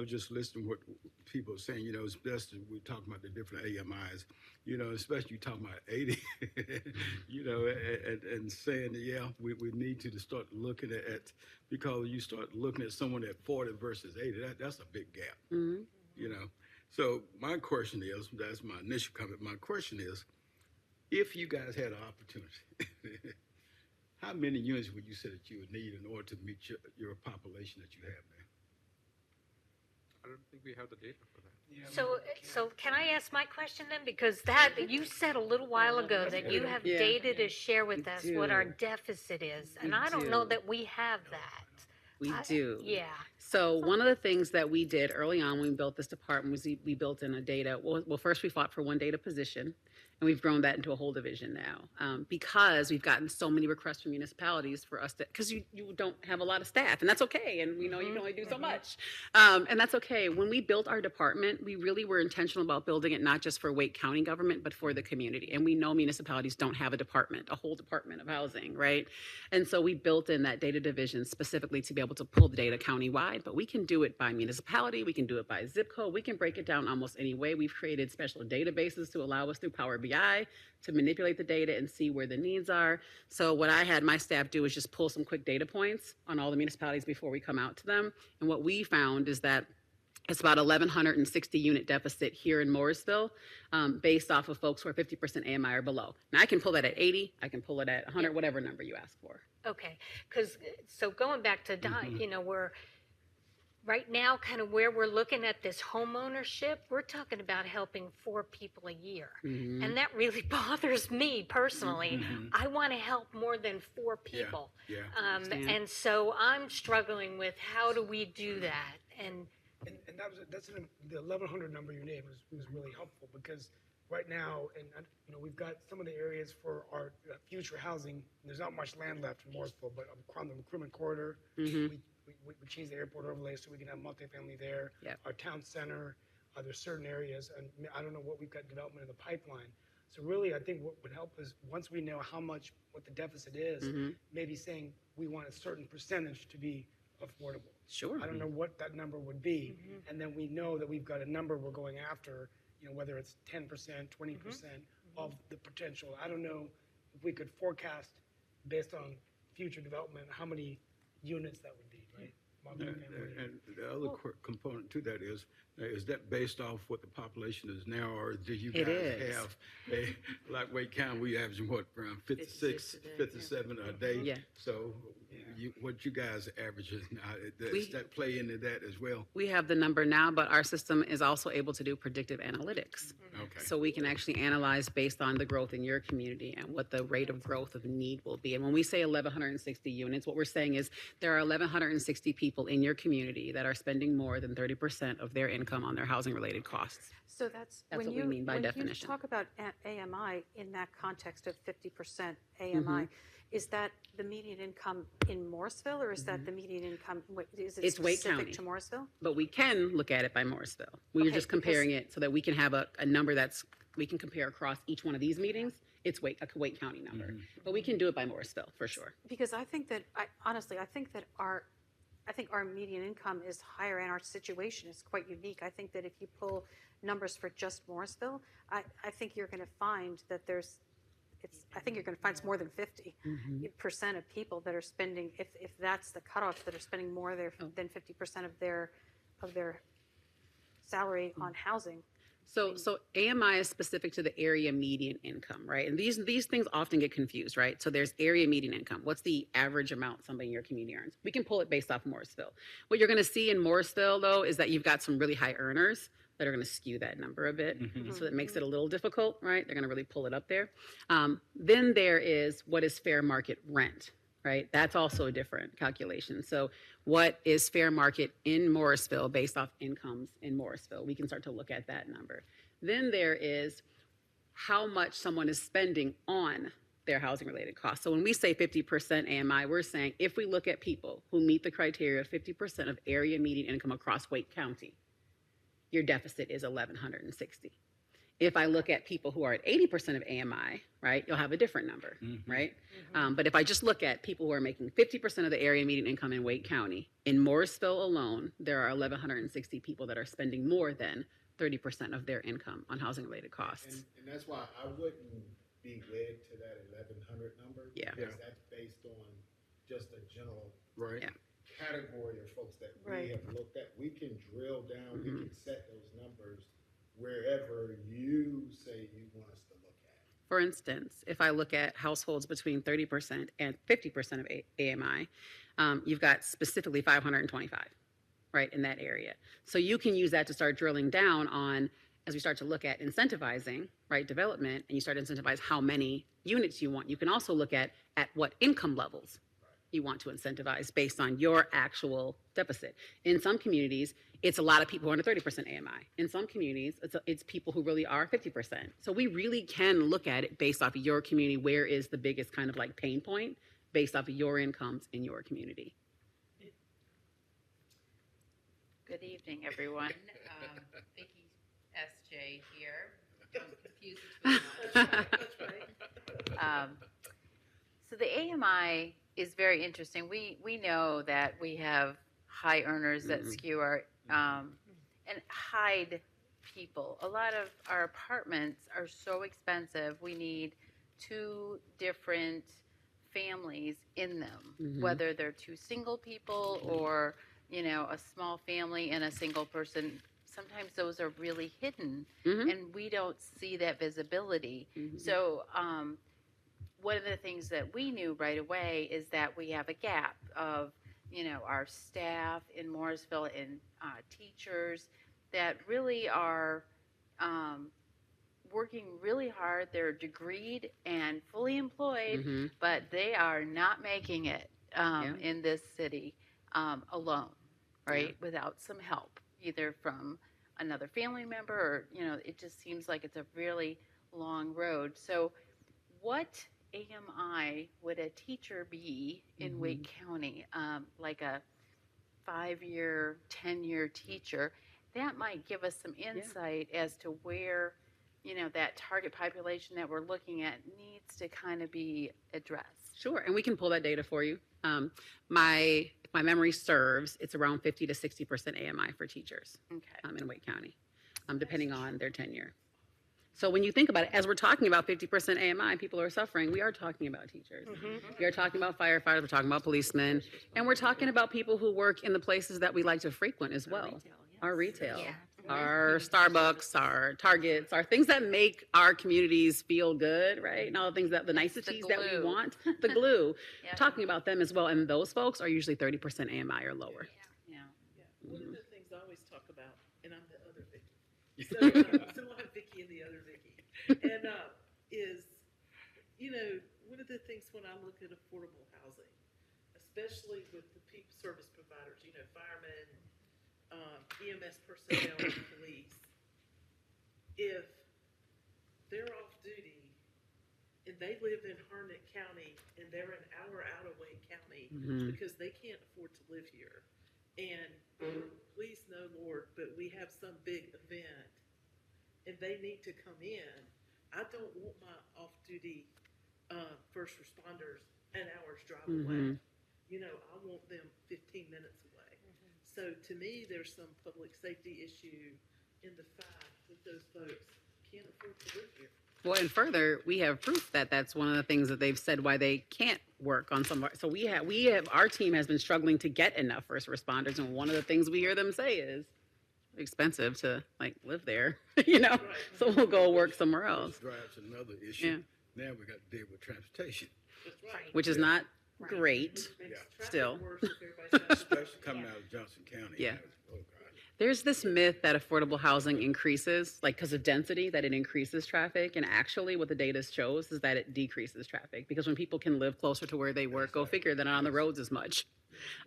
just listening to what people are saying, it's best that we talk about the different AMIs, especially you talking about 80, and saying that, we need to start looking at, because you start looking at someone at 40 versus 80, that's a big gap, So my question is, that's my initial comment, my question is, if you guys had an opportunity, how many units would you say that you would need in order to meet your population that you have there? I don't think we have the data for that. So can I ask my question then? Because you said a little while ago that you have data to share with us what our deficit is, and I don't know that we have that. We do. Yeah. So one of the things that we did early on when we built this department was we built in a data. Well, first we fought for one data position, and we've grown that into a whole division now because we've gotten so many requests from municipalities for us to, because you don't have a lot of staff, and that's okay. And we know you can only do so much, and that's okay. When we built our department, we really were intentional about building it not just for Wake County government, but for the community. And we know municipalities don't have a whole department of housing, right? And so we built in that data division specifically to be able to pull the data countywide, but we can do it by municipality, we can do it by zip code, we can break it down almost any way. We've created special databases to allow us through Power BI to manipulate the data and see where the needs are. So what I had my staff do is just pull some quick data points on all the municipalities before we come out to them. And what we found is that it's about 1,160 unit deficit here in Morrisville, based off of folks who are 50% AMI or below. Now I can pull that at 80, I can pull it at 100, whatever number you ask for. Okay, so going back to Don, we're right now kind of where we're looking at this home ownership, we're talking about helping 4 people a year. And that really bothers me personally. I want to help more than 4 people. And so I'm struggling with how do we do that? And that's the 1,100 number you named was really helpful because right now, and, we've got some of the areas for our future housing. There's not much land left in Morrisville, but around the recruitment corridor, we changed the airport overlay so we can have multifamily there. Yep. Our town center, there's certain areas, and I don't know what we've got development in the pipeline. So really, I think what would help is once we know what the deficit is, maybe saying we want a certain percentage to be affordable. Sure. I don't know what that number would be, and then we know that we've got a number we're going after, whether it's 10%, 20% of the potential. I don't know if we could forecast based on future development how many units that would be, right? And the other component to that is that based off what the population is now, or do you It guys is. have, like Wake County, we averaging what, around 56, 57 a day? Yeah. So what you guys averaging, does We- that play into that as well? We have the number now, but our system is also able to do predictive analytics. Okay. So we can actually analyze based on the growth in your community and what the rate of growth of need will be. And when we say 1,160 units, what we're saying is there are 1,160 people in your community that are spending more than 30% of their income on their housing-related costs. So that's That's when what we mean by when definition. you talk about AMI in that context of 50% AMI, is that the median income in Morrisville, or is that the median income? Is it It's Wake specific County. to Morrisville? But we can look at it by Morrisville. We're Okay, just comparing it so that we can have a number we can compare across each one of these meetings. It's a Wake County number. But we can do it by Morrisville, for sure. Because I think that honestly, I think our median income is higher, and our situation is quite unique. I think that if you pull numbers for just Morrisville, I think you're going to find that I think you're going to find it's more than 50% of people that are spending, if that's the cutoff, that are spending more than 50% of their salary on housing. So AMI is specific to the area median income, right? And these things often get confused, right? So there's area median income. What's the average amount somebody in your community earns? We can pull it based off Morrisville. What you're going to see in Morrisville, though, is that you've got some really high earners that are going to skew that number a bit. So that makes it a little difficult, right? They're going to really pull it up there. Then there is what is fair market rent, right? That's also a different calculation. So what is fair market in Morrisville based off incomes in Morrisville? We can start to look at that number. Then there is how much someone is spending on their housing related costs. So when we say 50% AMI, we're saying if we look at people who meet the criteria of 50% of area median income across Wake County, your deficit is 1,160. If I look at people who are at 80% of AMI, right, you'll have a different number, right? But if I just look at people who are making 50% of the area median income in Wake County, in Morrisville alone, there are 1,160 people that are spending more than 30% of their income on housing-related costs. And that's why I wouldn't be led to that 1,100 number. Yeah. Because that's based on just a general Right. Yeah. category of folks that we Right. have looked at. We can drill down, we can set those numbers wherever you say you want us to look at. For instance, if I look at households between 30% and 50% of AMI, you've got specifically 525, right, in that area. So you can use that to start drilling down on, as we start to look at incentivizing, right, development, and you start to incentivize how many units you want. You can also look at what income levels you want to incentivize based on your actual deficit. In some communities, it's a lot of people who are under 30% AMI. In some communities, it's people who really are 50%. So we really can look at it based off of your community. Where is the biggest kind of like pain point based off of your incomes in your community? Good evening, everyone. Vicki S.J. here. I'm confused between That's right. So the AMI is very interesting. We know that we have high earners that skew our and hide people. A lot of our apartments are so expensive. We need two different families in them, whether they're two single people or a small family and a single person. Sometimes those are really hidden, and we don't see that visibility. So one of the things that we knew right away is that we have a gap of, our staff in Morrisville and teachers that really are working really hard. They're degreed and fully employed, but they are not making it in this city alone, right? Without some help, either from another family member, or, it just seems like it's a really long road. So what AMI would a teacher be in Wake County? Like a 5-year, 10-year teacher? That might give us some insight as to where, that target population that we're looking at needs to kind of be addressed. Sure, and we can pull that data for you. If my memory serves, it's around 50 to 60% AMI for teachers Okay. in Wake County, depending on their tenure. So when you think about it, as we're talking about 50% AMI, people who are suffering, we are talking about teachers. We are talking about firefighters, we're talking about policemen, and we're talking about people who work in the places that we like to frequent as well. Our retail, our Starbucks, our Targets, our things that make our communities feel good, right? And all the things that, the niceties that we glue. want, the glue. Yeah. Talking about them as well, and those folks are usually 30% AMI or lower. Yeah. One of the things I always talk about, and I'm the other Vicky. So, so we'll have Vicky and the other Vicky. And is, one of the things when I look at affordable housing, especially with the service providers, firemen, EMS personnel, and police, if they're off duty and they live in Harnett County and they're an hour out of Wake County because they can't afford to live here, and please no Lord, but we have some big event and they need to come in, I don't want my off-duty first responders an hour's drive away. I want them 15 minutes away. So to me, there's some public safety issue in the fact that those folks can't afford to live here. Well, and further, we have proof that that's one of the things that they've said why they can't work on some. So we have our team has been struggling to get enough first responders, and one of the things we hear them say is expensive to live there, So we'll go work somewhere else. Which drives another issue. Now we got to deal with transportation. That's right. Which is not great. Makes traffic Still. worse if everybody's got- Especially coming out of Johnson County. Yeah. Oh, God. There's this myth that affordable housing increases, because of density, that it increases traffic. And actually, what the data shows is that it decreases traffic. Because when people can live closer to where they work, go figure, they're not on the roads as much.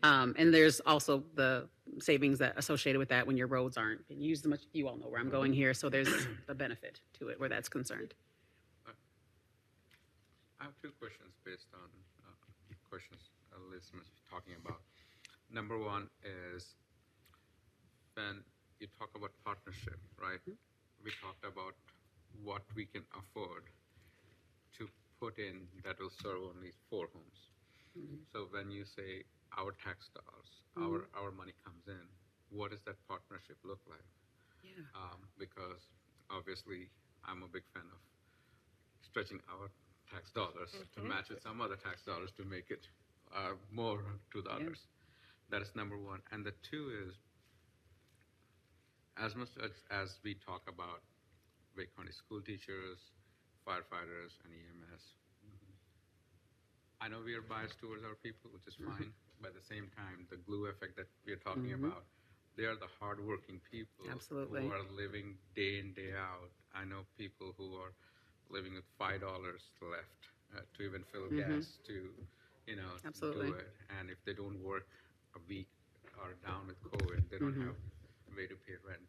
And there's also the savings that associated with that when your roads aren't being used as much. You all know where I'm going here. So there's a benefit to it where that's concerned. I have two questions based on questions listeners talking about. Number one is when you talk about partnership, right? We talked about what we can afford to put in that will serve only 4 homes. So when you say our tax dollars, our money comes in, what does that partnership look like? Because obviously I'm a big fan of stretching our tax dollars to match with some other tax dollars to make it more to the others. That is number one. And the two is, as much as we talk about Wake County school teachers, firefighters, and EMS, I know we are biased towards our people, which is fine. But at the same time, the glue effect that we are talking about, they are the hardworking people Absolutely. who are living day in, day out. I know people who are living with $5 left to even fill gas to, Absolutely. do it. And if they don't work a week or down with COVID, they don't have a way to pay rent,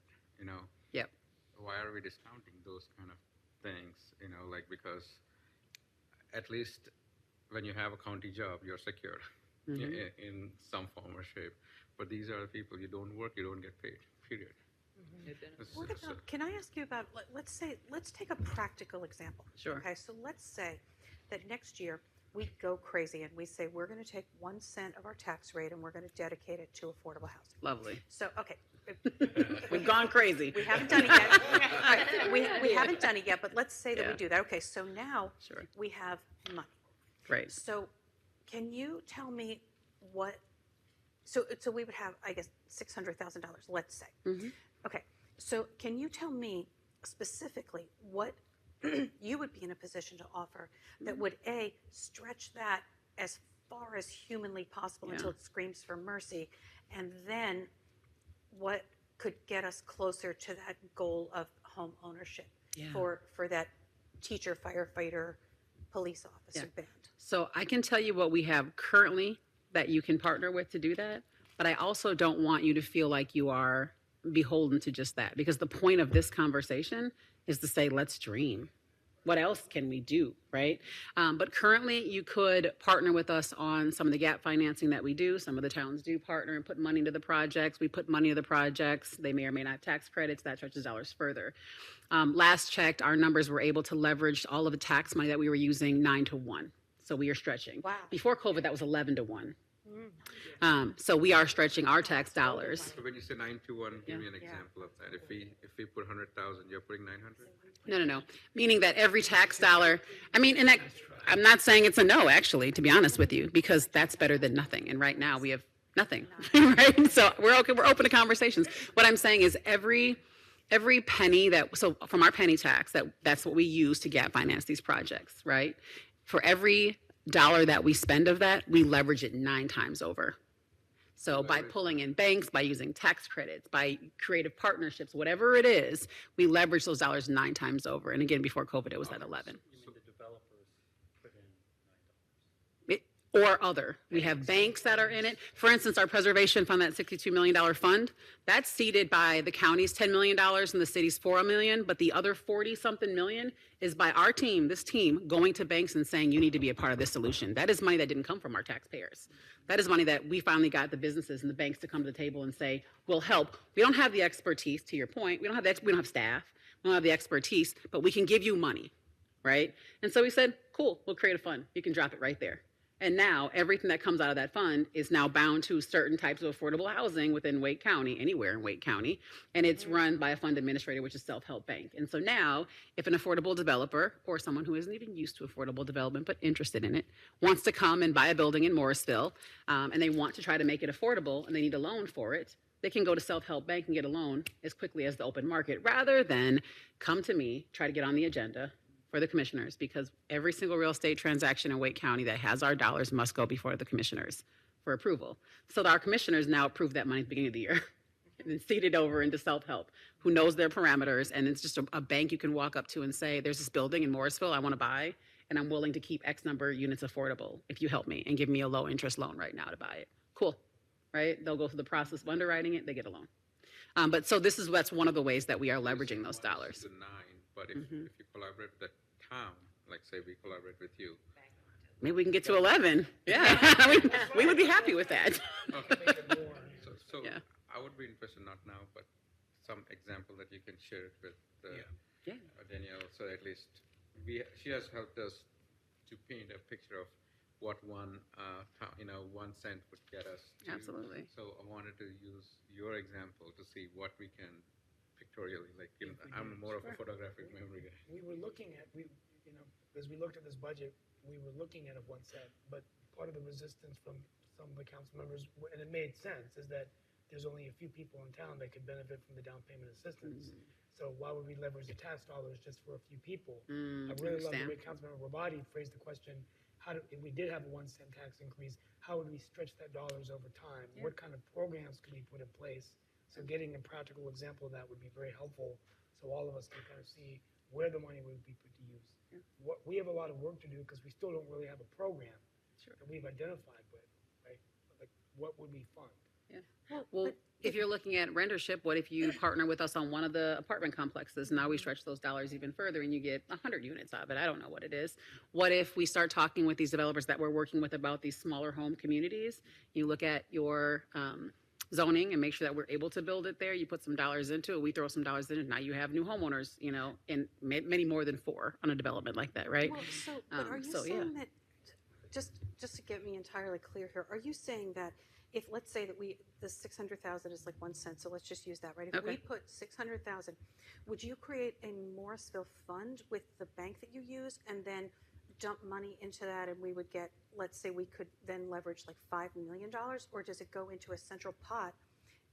Yep. Why are we discounting those kind of things, because at least when you have a county job, you're secure in some form or shape. But these are the people, you don't work, you don't get paid, period. What about, can I ask you about, let's take a practical example. Sure. Okay, so let's say that next year we go crazy and we say we're going to take 1 cent of our tax rate and we're going to dedicate it to affordable housing. Lovely. So, okay. We've gone crazy. We haven't done it yet. All right, we haven't done it yet, but let's say that we Yeah. do that. Okay, so now Sure. we have money. Right. So can you tell me what, so we would have, I guess, $600,000, let's say. Okay, so can you tell me specifically what you would be in a position to offer that would, A, stretch that as far as humanly possible until it screams for mercy, and then what could get us closer to that goal of home ownership for that teacher, firefighter, police officer band? So I can tell you what we have currently that you can partner with to do that, but I also don't want you to feel like you are beholden to just that, because the point of this conversation is to say, let's dream. What else can we do, right? But currently, you could partner with us on some of the gap financing that we do. Some of the towns do partner and put money into the projects. We put money into the projects. They may or may not have tax credits. That stretches dollars further. Last checked, our numbers were able to leverage all of the tax money that we were using 9-1. So we are stretching. Wow. Before COVID, that was 11-1. So we are stretching our tax dollars. So when you say 9-1, give me an Yeah. example of that. If we put 100,000, you're putting 900? No. Meaning that every tax dollar, I mean, and that, I'm not saying it's a no, actually, to be honest with you, because that's better than nothing. And right now we have nothing, right? So we're okay, we're open to conversations. What I'm saying is every penny so from our penny tax, that's what we use to gap finance these projects, right? For every dollar that we spend of that, we leverage it 9 times over. So by pulling in banks, by using tax credits, by creative partnerships, whatever it is, we leverage those dollars 9 times over. And again, before COVID, it was at 11. You mean the developers put in Or other. We have banks that are in it. For instance, our preservation fund, that $62 million fund, that's seeded by the county's $10 million and the city's $4 million, but the other 40-something million is by our team, this team, going to banks and saying, you need to be a part of this solution. That is money that didn't come from our taxpayers. That is money that we finally got the businesses and the banks to come to the table and say, we'll help. We don't have the expertise, to your point. We don't have staff. We don't have the expertise, but we can give you money, right? And so we said, cool, we'll create a fund. You can drop it right there. And now everything that comes out of that fund is now bound to certain types of affordable housing within Wake County, anywhere in Wake County. And it's run by a fund administrator, which is Self-Help Bank. And so now if an affordable developer or someone who isn't even used to affordable development but interested in it wants to come and buy a building in Morrisville and they want to try to make it affordable and they need a loan for it, they can go to Self-Help Bank and get a loan as quickly as the open market rather than come to me, try to get on the agenda for the commissioners, because every single real estate transaction in Wake County that has our dollars must go before the commissioners for approval. So our commissioners now approve that money at the beginning of the year and then seed it over into Self-Help, who knows their parameters, and it's just a bank you can walk up to and say, there's this building in Morrisville I want to buy, and I'm willing to keep X number of units affordable if you help me and give me a low interest loan right now to buy it. Cool, right? They'll go through the process of underwriting it, they get a loan. But so that's one of the ways that we are leveraging those dollars. The 9, but if you collaborate with the town, like say we collaborate with you. Maybe we can get to 11. Yeah, we would be happy with that. Okay. So Yeah. I would be interested, not now, but some example that you can share with Danielle, so at least she has helped us to paint a picture of what one cent would get us to. Absolutely. So I wanted to use your example to see what we can pictorially, I'm more of a photographic memory guy. We were looking at, as we looked at this budget, we were looking at a 1 cent, but part of the resistance from some of the council members, and it made sense, is that there's only a few people in town that could benefit from the down payment assistance. So why would we leverage the tax dollars just for a few people? I really love the way Councilmember Rabadi phrased the question, if we did have a 1 cent tax increase, how would we stretch that dollars over time? What kind of programs could we put in place? So getting a practical example of that would be very helpful, so all of us can kind of see where the money would be put to use. We have a lot of work to do because we still don't really have a program that we've identified with, right? Like, what would we fund? Well, if you're looking at rentership, what if you partner with us on one of the apartment complexes? Now we stretch those dollars even further and you get 100 units out of it. I don't know what it is. What if we start talking with these developers that we're working with about these smaller home communities? You look at your zoning and make sure that we're able to build it there. You put some dollars into it. We throw some dollars in it. Now you have new homeowners, and many more than 4 on a development like that, right? Well, but are you saying that, just to get me entirely clear here, are you saying that if, let's say that the 600,000 is like 1 cent, so let's just use that, right? If we put 600,000, would you create a Morrisville fund with the bank that you use and then dump money into that, and we would get, let's say we could then leverage like $5 million, or does it go into a central pot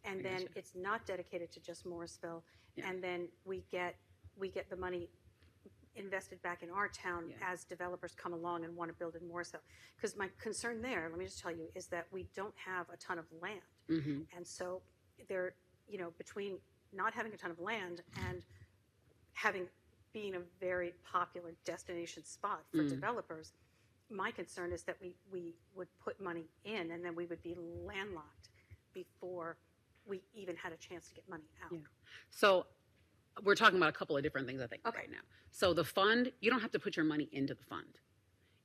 and then it's not dedicated to just Morrisville, and then we get the money invested back in our town as developers come along and want to build in Morrisville? Because my concern there, let me just tell you, is that we don't have a ton of land, and so there, between not having a ton of land and being a very popular destination spot for developers, my concern is that we would put money in and then we would be landlocked before we even had a chance to get money out. Yeah. So we're talking about a couple of different things, I think, Okay. right now. So the fund, you don't have to put your money into the fund.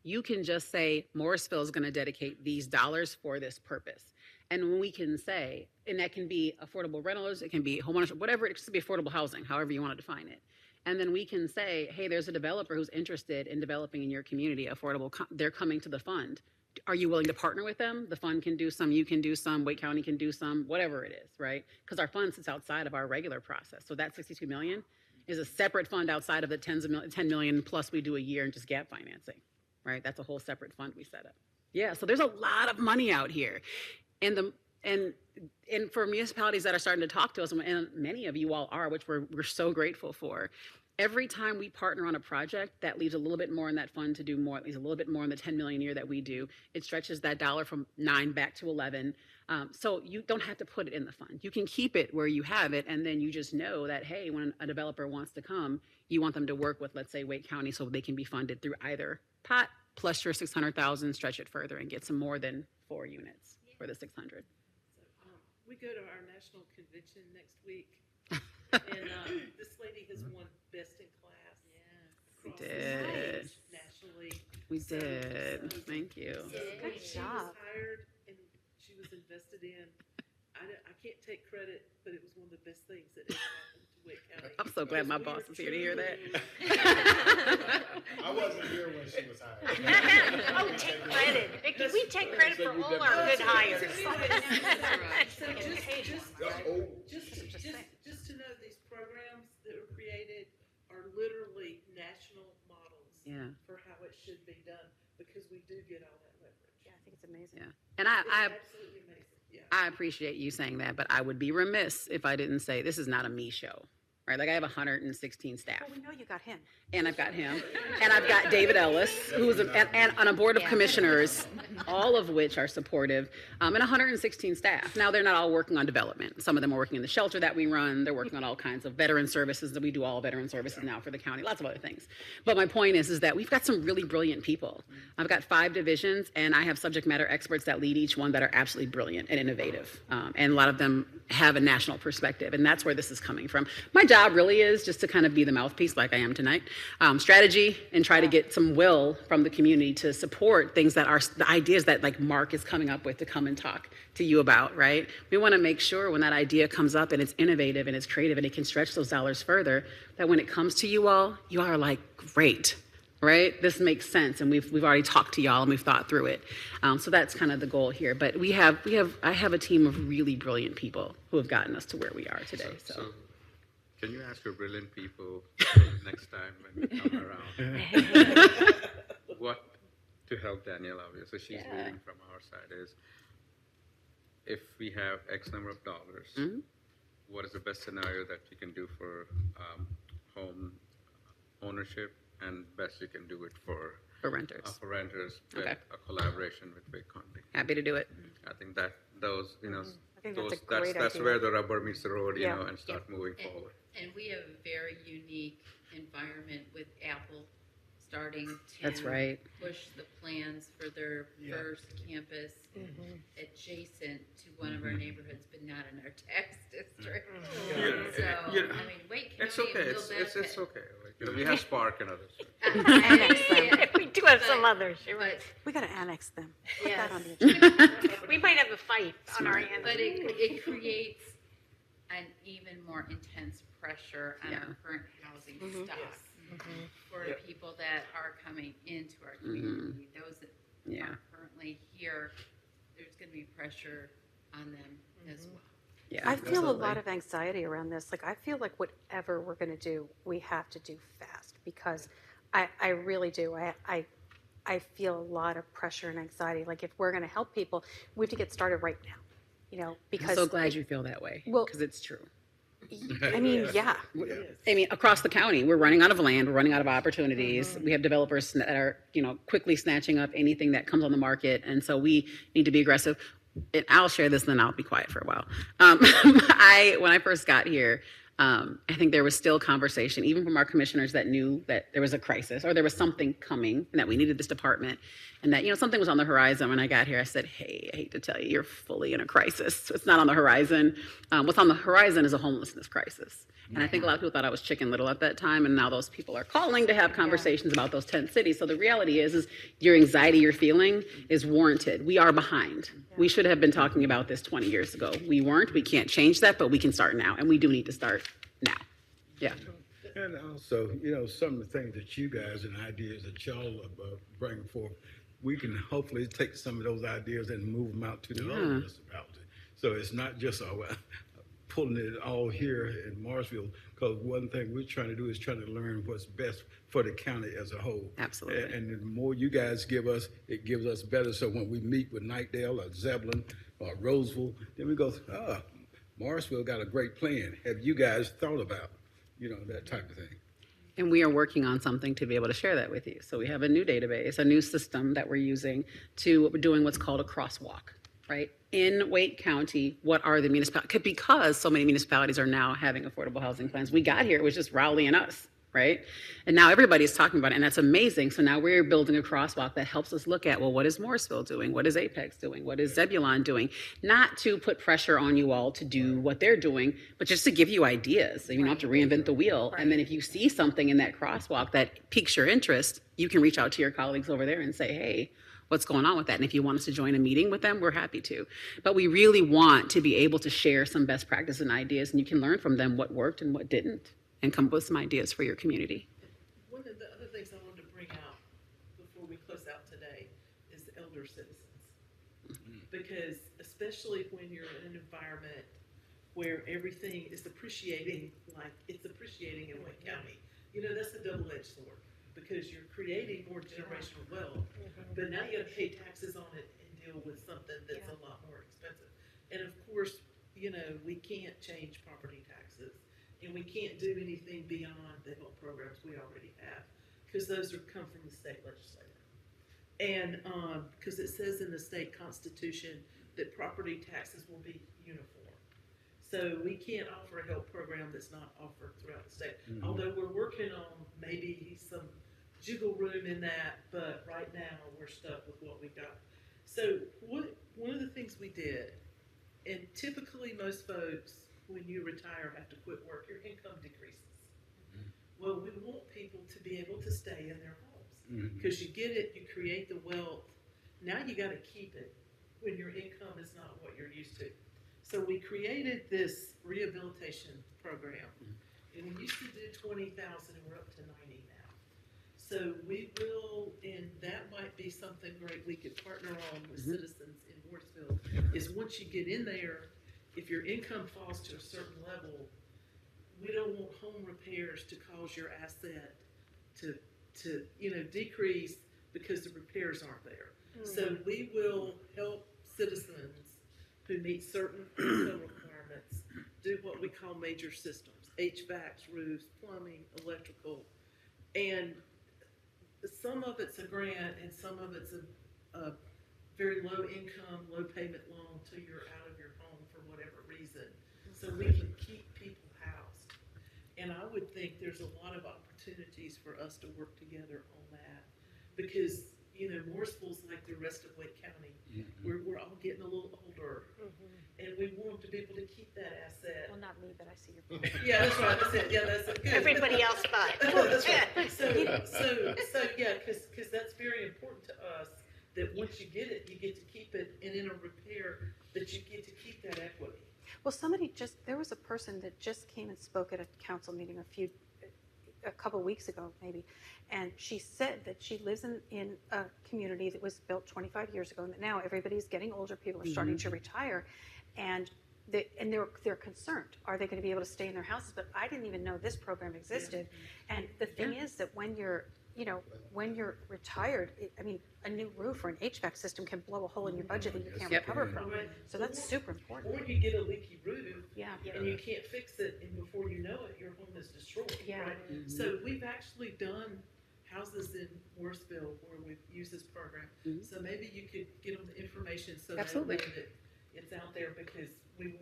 You can just say, Morrisville is going to dedicate these dollars for this purpose. And when we can say, and that can be affordable rentals, it can be homeownership, whatever, it could be affordable housing, however you want to define it. And then we can say, hey, there's a developer who's interested in developing in your community affordable, they're coming to the fund. Are you willing to partner with them? The fund can do some, you can do some, Wake County can do some, whatever it is, right? Because our fund sits outside of our regular process. So that 62 million is a separate fund outside of the 10 million plus we do a year in just gap financing, right? That's a whole separate fund we set up. Yeah, so there's a lot of money out here. And for municipalities that are starting to talk to us, and many of you all are, which we're so grateful for, every time we partner on a project that leaves a little bit more in that fund to do more, it leaves a little bit more in the 10 million a year that we do, it stretches that dollar from 9 back to 11. So you don't have to put it in the fund. You can keep it where you have it, and then you just know that, hey, when a developer wants to come, you want them to work with, let's say, Wake County, so they can be funded through either pot plus your 600,000, stretch it further and get some more than 4 units for the 600. So, we go to our national convention next week, and this lady has won best in class. We across the did. state, nationally. We So- did. so- Thank you. So Good when she job. was hired and she was invested in, I can't take credit, but it was one of the best things that ever happened to Wake County. I'm so glad my Because we boss are is here to hear that. I wasn't here when she was hired. Oh, take credit. Vicki, we take credit for all our good hires. So just to know, these programs that are created are literally national models Yeah. for how it should be done, because we do get all that leverage. Yeah, I think it's amazing. Yeah. And It's absolutely amazing, yeah. I appreciate you saying that, but I would be remiss if I didn't say this is not a me show, right? Like I have 116 staff, Well, we know you got him. and I've got him, and I've got David Ellis, who is and on a board of commissioners, all of which are supportive, and 116 staff. Now they're not all working on development. Some of them are working in the shelter that we run. They're working on all kinds of veteran services that we do, all veteran services now for the county, lots of other things. But my point is that we've got some really brilliant people. I've got 5 divisions, and I have subject matter experts that lead each one that are absolutely brilliant and innovative. And a lot of them have a national perspective, and that's where this is coming from. My job really is just to kind of be the mouthpiece like I am tonight, strategy, and try to get some will from the community to support things that are the ideas that like Mark is coming up with to come and talk to you about, right? We want to make sure when that idea comes up and it's innovative and it's creative and it can stretch those dollars further, that when it comes to you all are like, great, right? This makes sense, and we've already talked to y'all and we've thought through it. So that's kind of the goal here. But I have a team of really brilliant people who have gotten us to where we are today. So can you ask your brilliant people next time when we come around what to help Danielle? Obviously, she's leading from our side. Is if we have X number of dollars, what is the best scenario that you can do for home ownership, and best you can do it for renters. For renters, with Okay. a collaboration with Wake County. Happy to do it. I think that those, I think that's a great that's idea. where the rubber meets the road, you Yeah. know, and start moving And- forward. And we have a very unique environment with Apple starting to That's right. push the plans for their first campus adjacent to one of our neighborhoods, but not in our tax district. So, Yeah. I mean, Wake It's County okay. will It's benefit. okay. Like, you know, we have Spark and others. We do have some others, you're right. We got to annex them. Put Yes. that on the agenda. We might have a fight on our hands. But it creates an even more intense pressure on our current housing stock for people that are coming into our community. Those that are currently here, there's going to be pressure on them as well. Yeah, I feel a lot of anxiety around this. Like, I feel like whatever we're going to do, we have to do fast, because I really do. I feel a lot of pressure and anxiety. Like, if we're going to help people, we have to get started right now, you know, because I'm so glad you feel that way, Well- because it's true. I mean, yeah. I mean, across the county, we're running out of land, we're running out of opportunities. We have developers that are, you know, quickly snatching up anything that comes on the market, and so we need to be aggressive. And I'll share this, and then I'll be quiet for a while. When I first got here, I think there was still conversation, even from our commissioners that knew that there was a crisis or there was something coming and that we needed this department and that, something was on the horizon. When I got here, I said, hey, I hate to tell you, you're fully in a crisis. It's not on the horizon. What's on the horizon is a homelessness crisis. And I think a lot of people thought I was Chicken Little at that time, and now those people are calling to have conversations about those 10 cities. So the reality is your anxiety you're feeling is warranted. We are behind. We should have been talking about this 20 years ago. We weren't. We can't change that, but we can start now, and we do need to start now. Yeah. And also, some of the things that you guys and ideas that y'all are bringing forth, we can hopefully take some of those ideas and move them out to the other municipalities. So it's not just pulling it all here in Morrisville, because one thing we're trying to do is trying to learn what's best for the county as a whole. Absolutely. And the more you guys give us, it gives us better. So when we meet with Knightdale or Zebulon or Roseville, then we go, Morrisville got a great plan. Have you guys thought about, that type of thing? And we are working on something to be able to share that with you. So we have a new database, a new system that we're using we're doing what's called a crosswalk, right? In Wake County, what are the municipalities? Because so many municipalities are now having affordable housing plans. We got here, it was just Rowley and us, right? And now everybody's talking about it, and that's amazing. So now we're building a crosswalk that helps us look at, well, what is Morrisville doing? What is Apex doing? What is Zebulon doing? Not to put pressure on you all to do what they're doing, but just to give you ideas. So you don't have to reinvent the wheel. And then if you see something in that crosswalk that piques your interest, you can reach out to your colleagues over there and say, hey, what's going on with that? And if you want us to join a meeting with them, we're happy to. But we really want to be able to share some best practice and ideas, and you can learn from them what worked and what didn't, and come up with some ideas for your community. One of the other things I wanted to bring out before we close out today is elder citizens. Because especially when you're in an environment where everything is appreciating, like it's appreciating in Wake County, that's a double-edged sword. Because you're creating more generational wealth, but now you got to pay taxes on it and deal with something that's a lot more expensive. And of course, we can't change property taxes, and we can't do anything beyond the health programs we already have, because those come from the state legislature. And because it says in the state constitution that property taxes will be uniform. So we can't offer a health program that's not offered throughout the state. Although we're working on maybe some jiggle room in that, but right now we're stuck with what we got. So one of the things we did, and typically most folks, when you retire, have to quit work, your income decreases. Well, we want people to be able to stay in their homes, because you get it, you create the wealth. Now you got to keep it when your income is not what you're used to. So we created this rehabilitation program, and we used to do 20,000, and we're up to 90 now. So we will, and that might be something great we could partner on with citizens in Morrisville, is once you get in there, if your income falls to a certain level, we don't want home repairs to cause your asset to decrease because the repairs aren't there. So we will help citizens who meet certain income requirements do what we call major systems: HVACs, roofs, plumbing, electrical, and some of it's a grant and some of it's a very low income, low payment loan till you're out of your home for whatever reason, so we can keep people housed. And I would think there's a lot of opportunities for us to work together on that, because Morrisville's like the rest of Wake County. We're all getting a little older, and we want to be able to keep that asset. Well, not me, but I see your point. Yeah, that's right. That's it. Yeah, that's it. Good. Everybody else but. That's right. So yeah, because that's very important to us, that once you get it, you get to keep it, and in a repair, that you get to keep that equity. Well, there was a person that just came and spoke at a council meeting a couple weeks ago, maybe, and she said that she lives in a community that was built 25 years ago, and that now everybody's getting older, people are starting to retire, and they're concerned. Are they going to be able to stay in their houses? But I didn't even know this program existed. And the thing is that when you're retired, a new roof or an HVAC system can blow a hole in your budget that you can't recover from. So that's super important. Or you get a leaky roof, and you can't fix it, and before you know it, your home is destroyed. Right? So we've actually done houses in Morrisville where we've used this program. So maybe you could get them the information so they know that it's out there, because we,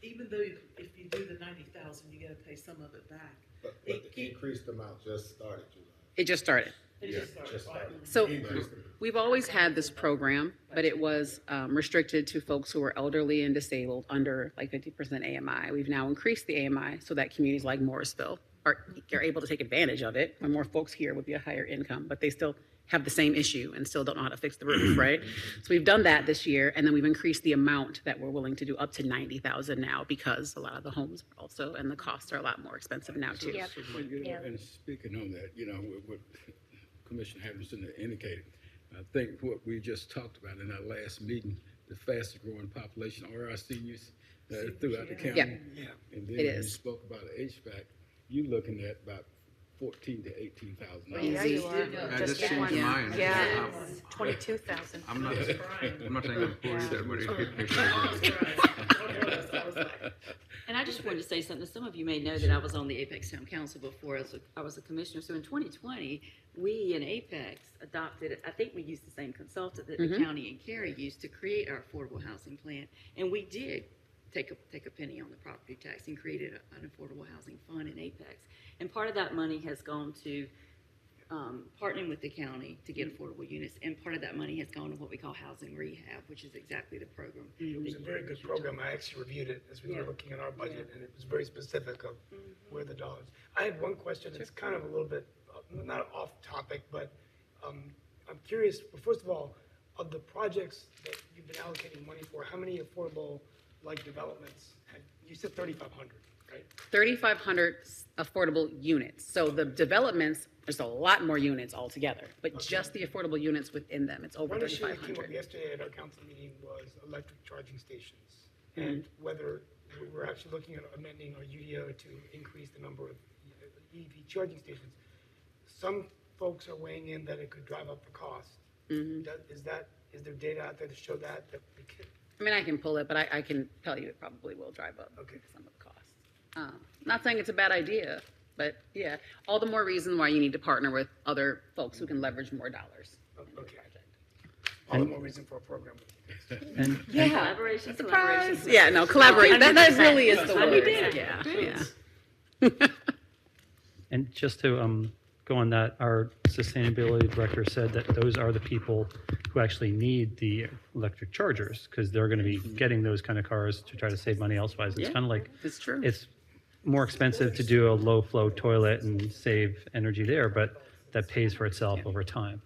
even though if you do the 90,000, you gotta pay some of it back. But the increased amount just started July. It just started. It just started, Just right? started. So Increased. we've always had this program, but it was restricted to folks who were elderly and disabled under like 50% AMI. We've now increased the AMI so that communities like Morrisville are able to take advantage of it. When more folks here would be a higher income, but they still have the same issue and still don't know how to fix the roof, right? So we've done that this year, and then we've increased the amount that we're willing to do up to 90,000 now because a lot of the homes are also, and the costs are a lot more expensive now too. Yep. Well, you know, Yep. and speaking on that, you know, what Commissioner Henderson indicated, I think what we just talked about in our last meeting, the fastest growing population are our seniors throughout the county. Yeah. And then It when you is. spoke about HVAC, you're looking at about 14 to 18,000 Yeah, dollars. you are. I Just just get changed one. mine. Yeah, 22,000. I'm not, I'm not saying I'm poor either, but And I just wanted to say something. Some of you may know that I was on the Apex Town Council before I was a commissioner. So in 2020, we in Apex adopted, I think we used the same consultant that the county and Cary used to create our affordable housing plan. And we did take a penny on the property tax and created an affordable housing fund in Apex. And part of that money has gone to partnering with the county to get affordable units, and part of that money has gone to what we call housing rehab, which is exactly the program. It was a very good program. I actually reviewed it as we were looking at our budget, and it was very specific of where the dollars. I had one question. It's kind of a little bit, not off topic, but I'm curious. First of all, of the projects that you've been allocating money for, how many affordable like developments? You said 3,500, right? 3,500 affordable units. So the developments, there's a lot more units altogether, but just the affordable units within them, it's over One issue that came up 3,500. yesterday at our council meeting was electric charging stations, and whether we're actually looking at amending our UDO to increase the number of EV charging stations. Some folks are weighing in that it could drive up the cost. Is there data out there to show that we could? I mean, I can pull it, but I can tell you it probably will drive up some of the costs. Not saying it's a bad idea, but yeah, all the more reason why you need to partner with other folks who can leverage more dollars. Okay. All the more reason for a program. And Collaboration, Surprise! collaboration. Yeah, no, collaborate. That really is the I word. did. Yeah. And just to go on that, our sustainability director said that those are the people who actually need the electric chargers because they're going to be getting those kind of cars to try to save money elsewise. It's Yeah, kind of like it's true. it's more expensive to do a low flow toilet and save energy there, but that pays for itself over time.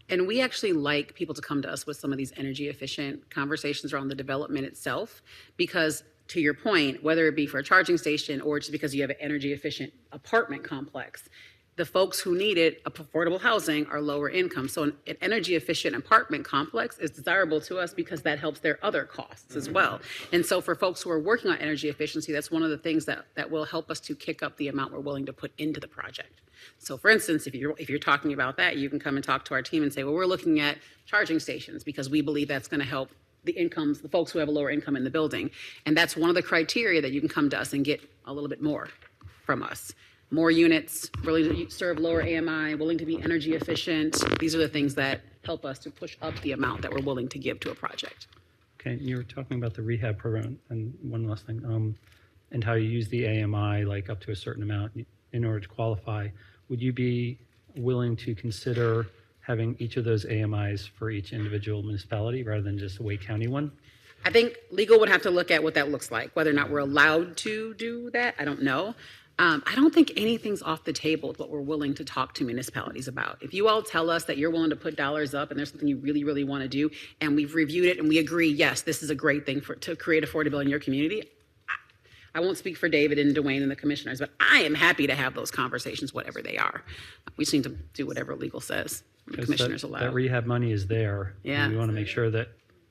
And we actually like people to come to us with some of these energy efficient conversations around the development itself, because to your point, whether it be for a charging station or just because you have an energy efficient apartment complex, the folks who need it, affordable housing, are lower income. So an energy efficient apartment complex is desirable to us because that helps their other costs as well. And so for folks who are working on energy efficiency, that's one of the things that will help us to kick up the amount we're willing to put into the project. So for instance, if you're talking about that, you can come and talk to our team and say, well, we're looking at charging stations because we believe that's going to help the folks who have a lower income in the building. And that's one of the criteria that you can come to us and get a little bit more from us. More units, willing to serve lower AMI, willing to be energy efficient. These are the things that help us to push up the amount that we're willing to give to a project. Okay, you were talking about the rehab program, and one last thing, and how you use the AMI like up to a certain amount in order to qualify. Would you be willing to consider having each of those AMIs for each individual municipality rather than just a Wake County one? I think legal would have to look at what that looks like. Whether or not we're allowed to do that, I don't know. I don't think anything's off the table with what we're willing to talk to municipalities about. If you all tell us that you're willing to put dollars up and there's something you really, really want to do, and we've reviewed it and we agree, yes, this is a great thing to create affordability in your community, I won't speak for David and Dwayne and the commissioners, but I am happy to have those conversations, whatever they are. We just need to do whatever legal says. The commissioners allow. That rehab money is there. Yeah. And we want to make sure that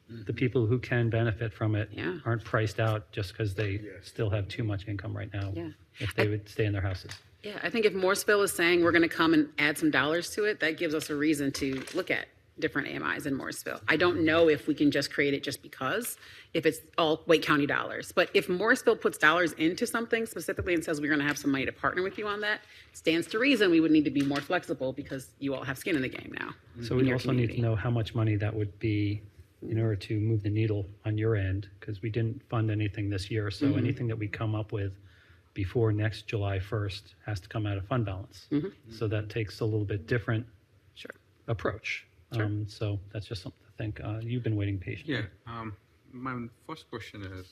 the people who can benefit from it Yeah. aren't priced out just because they still have too much income right now. Yeah. If they would stay in their houses. Yeah, I think if Morrisville is saying we're going to come and add some dollars to it, that gives us a reason to look at different AMIs in Morrisville. I don't know if we can just create it just because, if it's all Wake County dollars. But if Morrisville puts dollars into something specifically and says we're going to have some money to partner with you on that, stands to reason we would need to be more flexible because you all have skin in the game now. So in we your also need to community. know how much money that would be in order to move the needle on your end, because we didn't fund anything this year. So anything that we come up with before next July 1st has to come out of fund balance. So that takes a little bit different approach. So that's just something to think. You've been waiting patiently. Yeah. My first question is,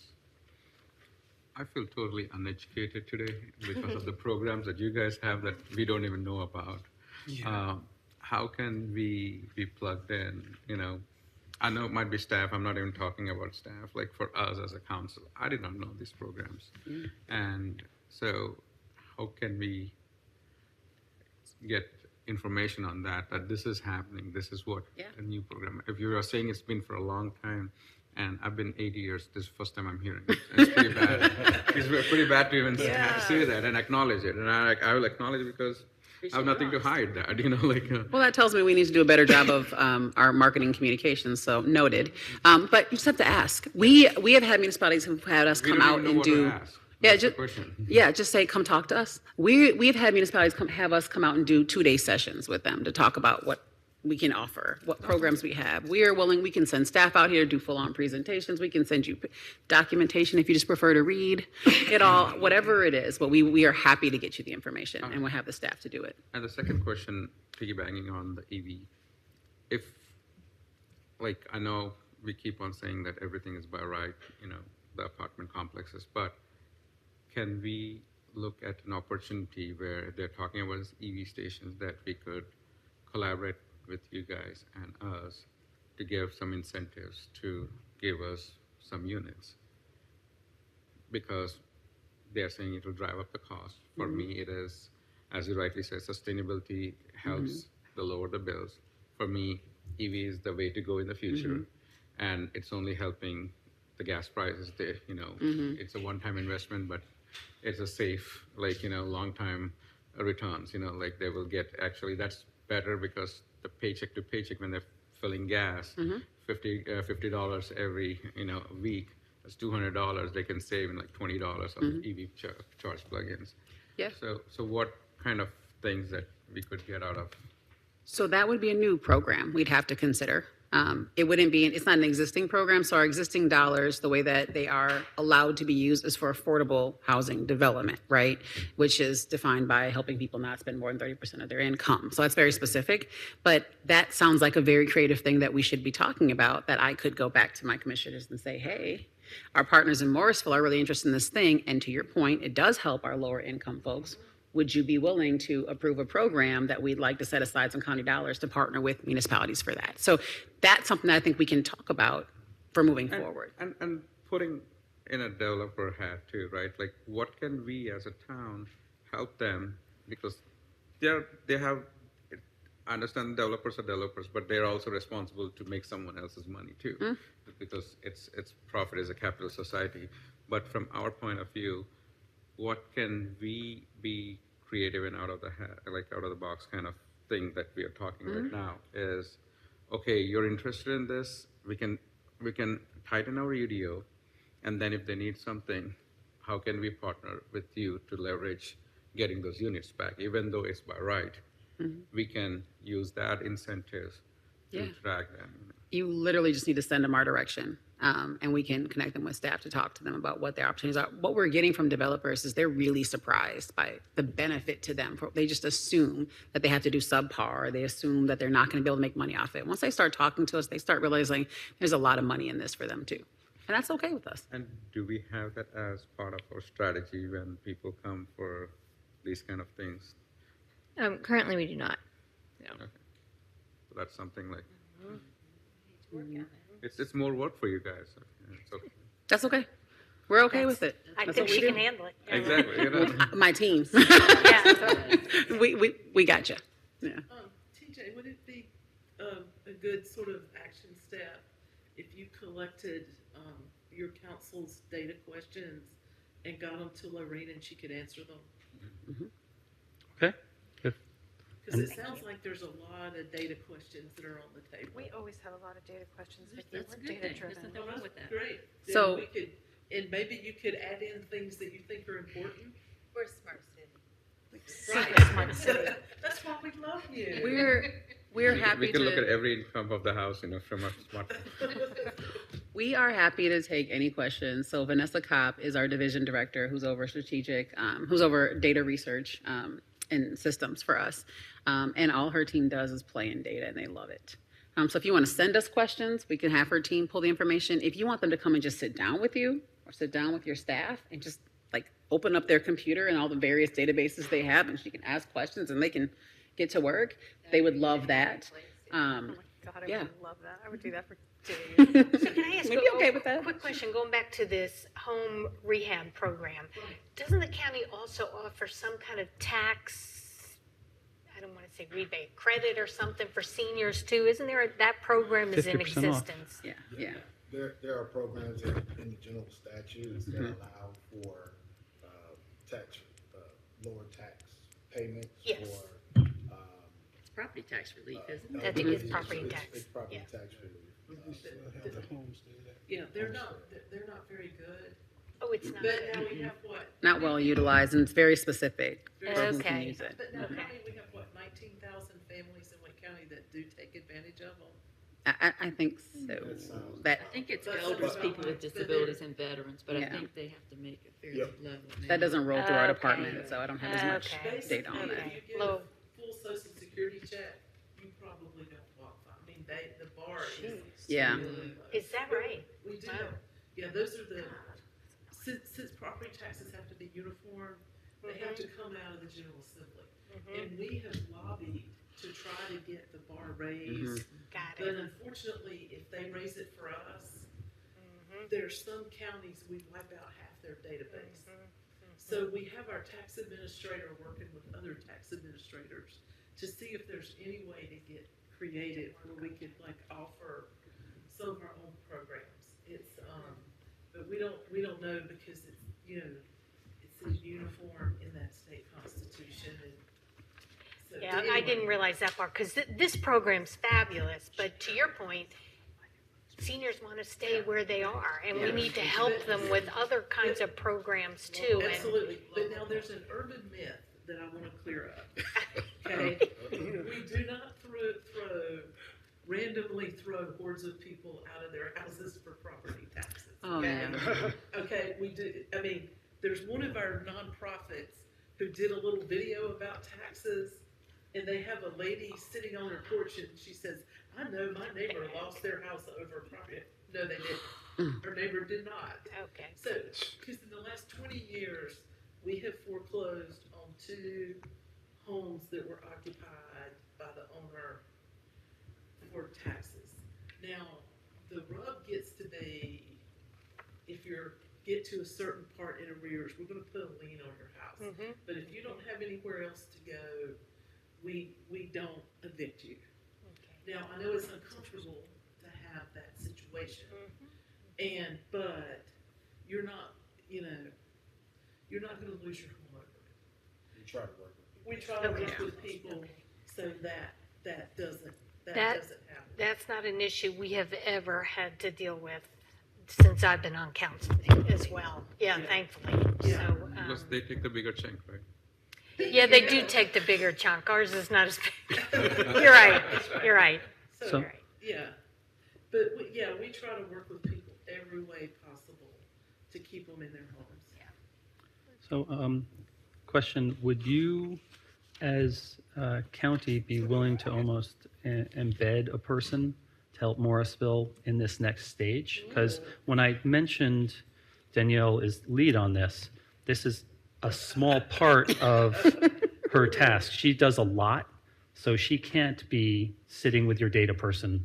I feel totally uneducated today because of the programs that you guys have that we don't even know about. How can we be plugged in? You know, I know it might be staff. I'm not even talking about staff. Like for us as a council, I did not know these programs. And so how can we get information on that this is happening, this is what a new program. If you are saying it's been for a long time, and I've been 80 years, this is the first time I'm hearing it. It's pretty bad. It's pretty bad to even say that and acknowledge it. And I will acknowledge it because I have nothing to hide that, you know, like. Well, that tells me we need to do a better job of our marketing communications, so noted. But you just have to ask. We have had municipalities who've had us come out and do. Just say, come talk to us. We've had municipalities have us come out and do 2-day sessions with them to talk about what we can offer, what programs we have. We are willing, we can send staff out here to do full-on presentations. We can send you documentation if you just prefer to read it all, whatever it is. But we are happy to get you the information, and we'll have the staff to do it. And the second question, piggybacking on the EV, if, like, I know we keep on saying that everything is by right, you know, the apartment complexes, but can we look at an opportunity where they're talking about EV stations that we could collaborate with you guys and us to give some incentives to give us some units? Because they're saying it will drive up the cost. For me, it is, as you rightly said, sustainability helps to lower the bills. For me, EV is the way to go in the future, and it's only helping the gas prices. You know, it's a one-time investment, but it's a safe, like, you know, long-time returns. You know, like they will get, actually that's better because the paycheck to paycheck when they're filling gas, $50 every, you know, a week, that's $200 they can save in like $20 on EV charge plugins. So what kind of things that we could get out of? So that would be a new program we'd have to consider. It wouldn't be, it's not an existing program, so our existing dollars, the way that they are allowed to be used is for affordable housing development, right? Which is defined by helping people not spend more than 30% of their income. So that's very specific, but that sounds like a very creative thing that we should be talking about, that I could go back to my commissioners and say, hey, our partners in Morrisville are really interested in this thing, and to your point, it does help our lower income folks. Would you be willing to approve a program that we'd like to set aside some county dollars to partner with municipalities for that? So that's something that I think we can talk about for moving forward. And putting in a developer hat too, right? Like what can we as a town help them? Because they have, I understand developers are developers, but they're also responsible to make someone else's money too. Because it's profit is a capital society. But from our point of view, what can we be creative and out of the hat, like out of the box kind of thing that we are talking right now is, okay, you're interested in this, we can tighten our UDO, and then if they need something, how can we partner with you to leverage getting those units back, even though it's by right, we can use that incentives to drag them. You literally just need to send them our direction. And we can connect them with staff to talk to them about what their opportunities are. What we're getting from developers is they're really surprised by the benefit to them. They just assume that they have to do subpar. They assume that they're not going to be able to make money off it. Once they start talking to us, they start realizing there's a lot of money in this for them too. And that's okay with us. And do we have that as part of our strategy when people come for these kind of things? Currently, we do not. Okay. So that's something like, it's more work for you guys. It's okay. That's okay. We're okay with it. I That's think what we she can do. handle it. Exactly. You know. My team. We got you. Yeah. TJ, would it be a good sort of action step if you collected your council's data questions and got them to Lorraine and she could answer them? Okay, good. Because it sounds like there's a lot of data questions that are on the table. We always have a lot of data questions, but That's a good thing. There's nothing wrong with that. Great. Then So- we could, and maybe you could add in things that you think are important. We're a smart city. Right. That's why we love you. We're We happy can look at to, every income of the house, from our smartphone. we are happy to take any questions. So Vanessa Kopp is our division director who's over strategic, who's over data research and systems for us. And all her team does is play in data and they love it. So if you want to send us questions, we can have her team pull the information. If you want them to come and just sit down with you or sit down with your staff and just like open up their computer and all the various databases they have and she can ask questions and they can get to work, they would love that. God, I Yeah. would love that. I would do that for days. So can I ask We'd be okay with that. quick question, going back to this home rehab program? Doesn't the county also offer some kind of tax, I don't want to say rebate, credit or something for seniors too? Isn't there, that program is in 50% off. Yeah, existence? yeah. There are programs in the general statutes that allow for tax, lower tax payments Yes. for. It's property tax relief, isn't it? I think it's property tax. It's property Yeah. tax relief. Yeah, they're not very good. Oh, it's not. But now we have what? Not well utilized and it's very specific for who can Okay. use it. But now county, we have what, 19,000 families in Wake County that do take advantage of them? I think so. That, I think it's That's elders, about people right. with disabilities and veterans, but I Yeah. think they have to make a fairly Yep. low amount. that doesn't roll through our Okay. department, so I don't have as much Okay. data on Basically, that. if you get Low. a full social security check, you probably don't qualify. I mean, the bar is. Yeah. really low. Is that right? We do. Wow. Yeah, those are the, since property taxes have to be uniform, they have to come out of the General Assembly. And we have lobbied to try to get the bar raised. Got But it. unfortunately, if they raise it for us, there's some counties, we wipe out half their database. So we have our tax administrator working with other tax administrators to see if there's any way to get creative where we could like offer some of our own programs. It's, but we don't know because it's, it says uniform in that state constitution and. So, Yeah, but I anyway. didn't realize that part, because this program's fabulous, but to your point, seniors want to stay where they are, and we Yeah. need to help them with other kinds of programs too. And Absolutely, but now there's an urban myth that I want to clear up. Okay, we do not randomly throw hordes of people out of their houses for property taxes. Oh, okay? yeah. Okay, we do. I mean, there's one of our nonprofits who did a little video about taxes, and they have a lady sitting on her porch, and she says, "I know my neighbor lost their house over property." No, they didn't. Her neighbor did not. Okay. So, because in the last 20 years, we have foreclosed on 2 homes that were occupied by the owner for taxes. Now, the rub gets to be, if you get to a certain part in arrears, we're gonna put a lien on your house. But if you don't have anywhere else to go, we don't evict you. Now, I know it's uncomfortable to have that situation, but you're not, you're not gonna lose your home over it. We try to work with people. We try to Okay. work with people so that doesn't That- happen. that's not an issue we have ever had to deal with since I've been on council as well. Yeah, thankfully. Yeah. So, Because they take the bigger chunk, right? yeah, they do take the bigger chunk. Ours is not as big. You're right. You're right. So- You're right. Yeah, but we try to work with people every way possible to keep them in their homes. So, question, would you, as a county, be willing to almost embed a person to help Morrisville in this next stage? Because when I mentioned Danielle is lead on this, this is a small part of her task. She does a lot, so she can't be sitting with your data person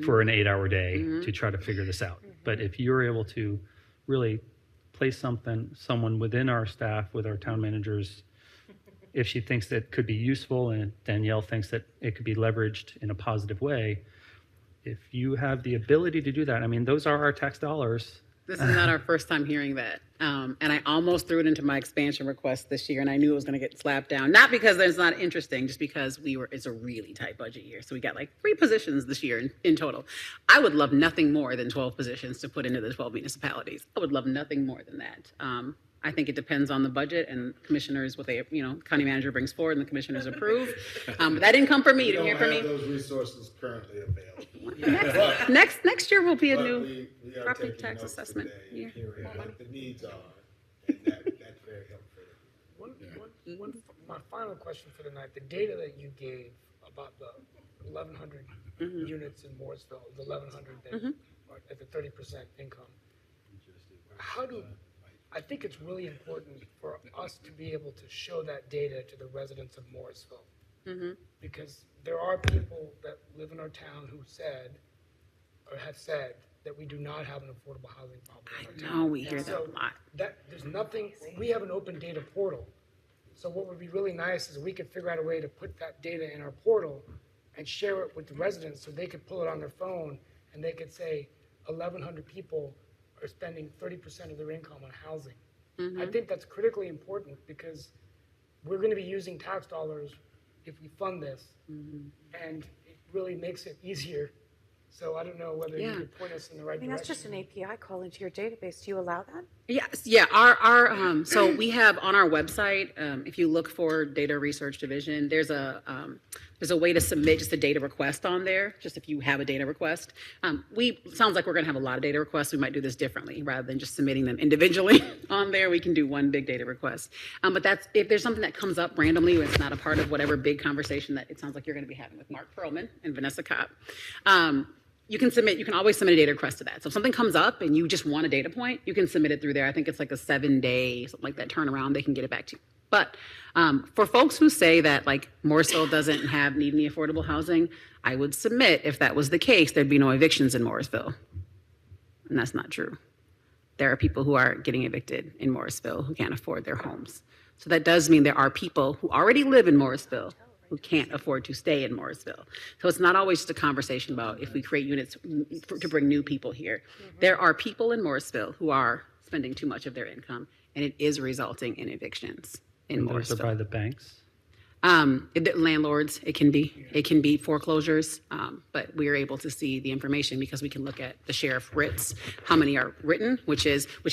for an 8-hour day to try to figure this out. But if you're able to really place someone within our staff, with our town managers, if she thinks that could be useful and Danielle thinks that it could be leveraged in a positive way, if you have the ability to do that, I mean, those are our tax dollars. This is not our first time hearing that. And I almost threw it into my expansion request this year, and I knew it was going to get slapped down. Not because it's not interesting, just because it's a really tight budget year. So we got like 3 positions this year in total. I would love nothing more than 12 positions to put into the 12 municipalities. I would love nothing more than that. I think it depends on the budget and commissioners, what they, county manager brings forward and the commissioners approve. That didn't come from me, you didn't hear from We me. don't have those resources currently available. Next year will be a But new we are property taking tax notes assessment today, year. hearing what the needs are, and that's very helpful. My final question for tonight, the data that you gave about the 1,100 units in Morrisville, the 1,100 that are at the 30% income. I think it's really important for us to be able to show that data to the residents of Morrisville. Because there are people that live in our town who said, or have said, that we do not have an affordable housing problem in our town. No, we hear that a lot. There's nothing, we have an open data portal. So what would be really nice is we could figure out a way to put that data in our portal and share it with the residents so they could pull it on their phone and they could say 1,100 people are spending 30% of their income on housing. I think that's critically important because we're going to be using tax dollars if we fund this, and it really makes it easier. So I don't know whether you could point us in the right direction. That's just an API call into your database. Do you allow that? Yes, yeah. Our so we have on our website. If you look for Data Research Division, there's a way to submit just a data request on there. Just if you have a data request, sounds like we're going to have a lot of data requests. We might do this differently rather than just submitting them individually on there. We can do one big data request. But that's if there's something that comes up randomly, it's not a part of whatever big conversation that it sounds like you're going to be having with Mark Perlman and Vanessa Kopp. You can always submit a data request to that. So if something comes up and you just want a data point, you can submit it through there. I think it's like a 7-day, something like that, turnaround. They can get it back to you. But for folks who say that like Morrisville doesn't need any affordable housing, I would submit if that was the case, there'd be no evictions in Morrisville. And that's not true. There are people who are getting evicted in Morrisville who can't afford their homes. So that does mean there are people who already live in Morrisville who can't afford to stay in Morrisville. So it's not always just a conversation about if we create units to bring new people here. There are people in Morrisville who are spending too much of their income, and it is resulting in evictions in Morrisville. Those are by the banks? Landlords, it can be foreclosures, but we are able to see the information because we can look at the share of writs, how many are written, which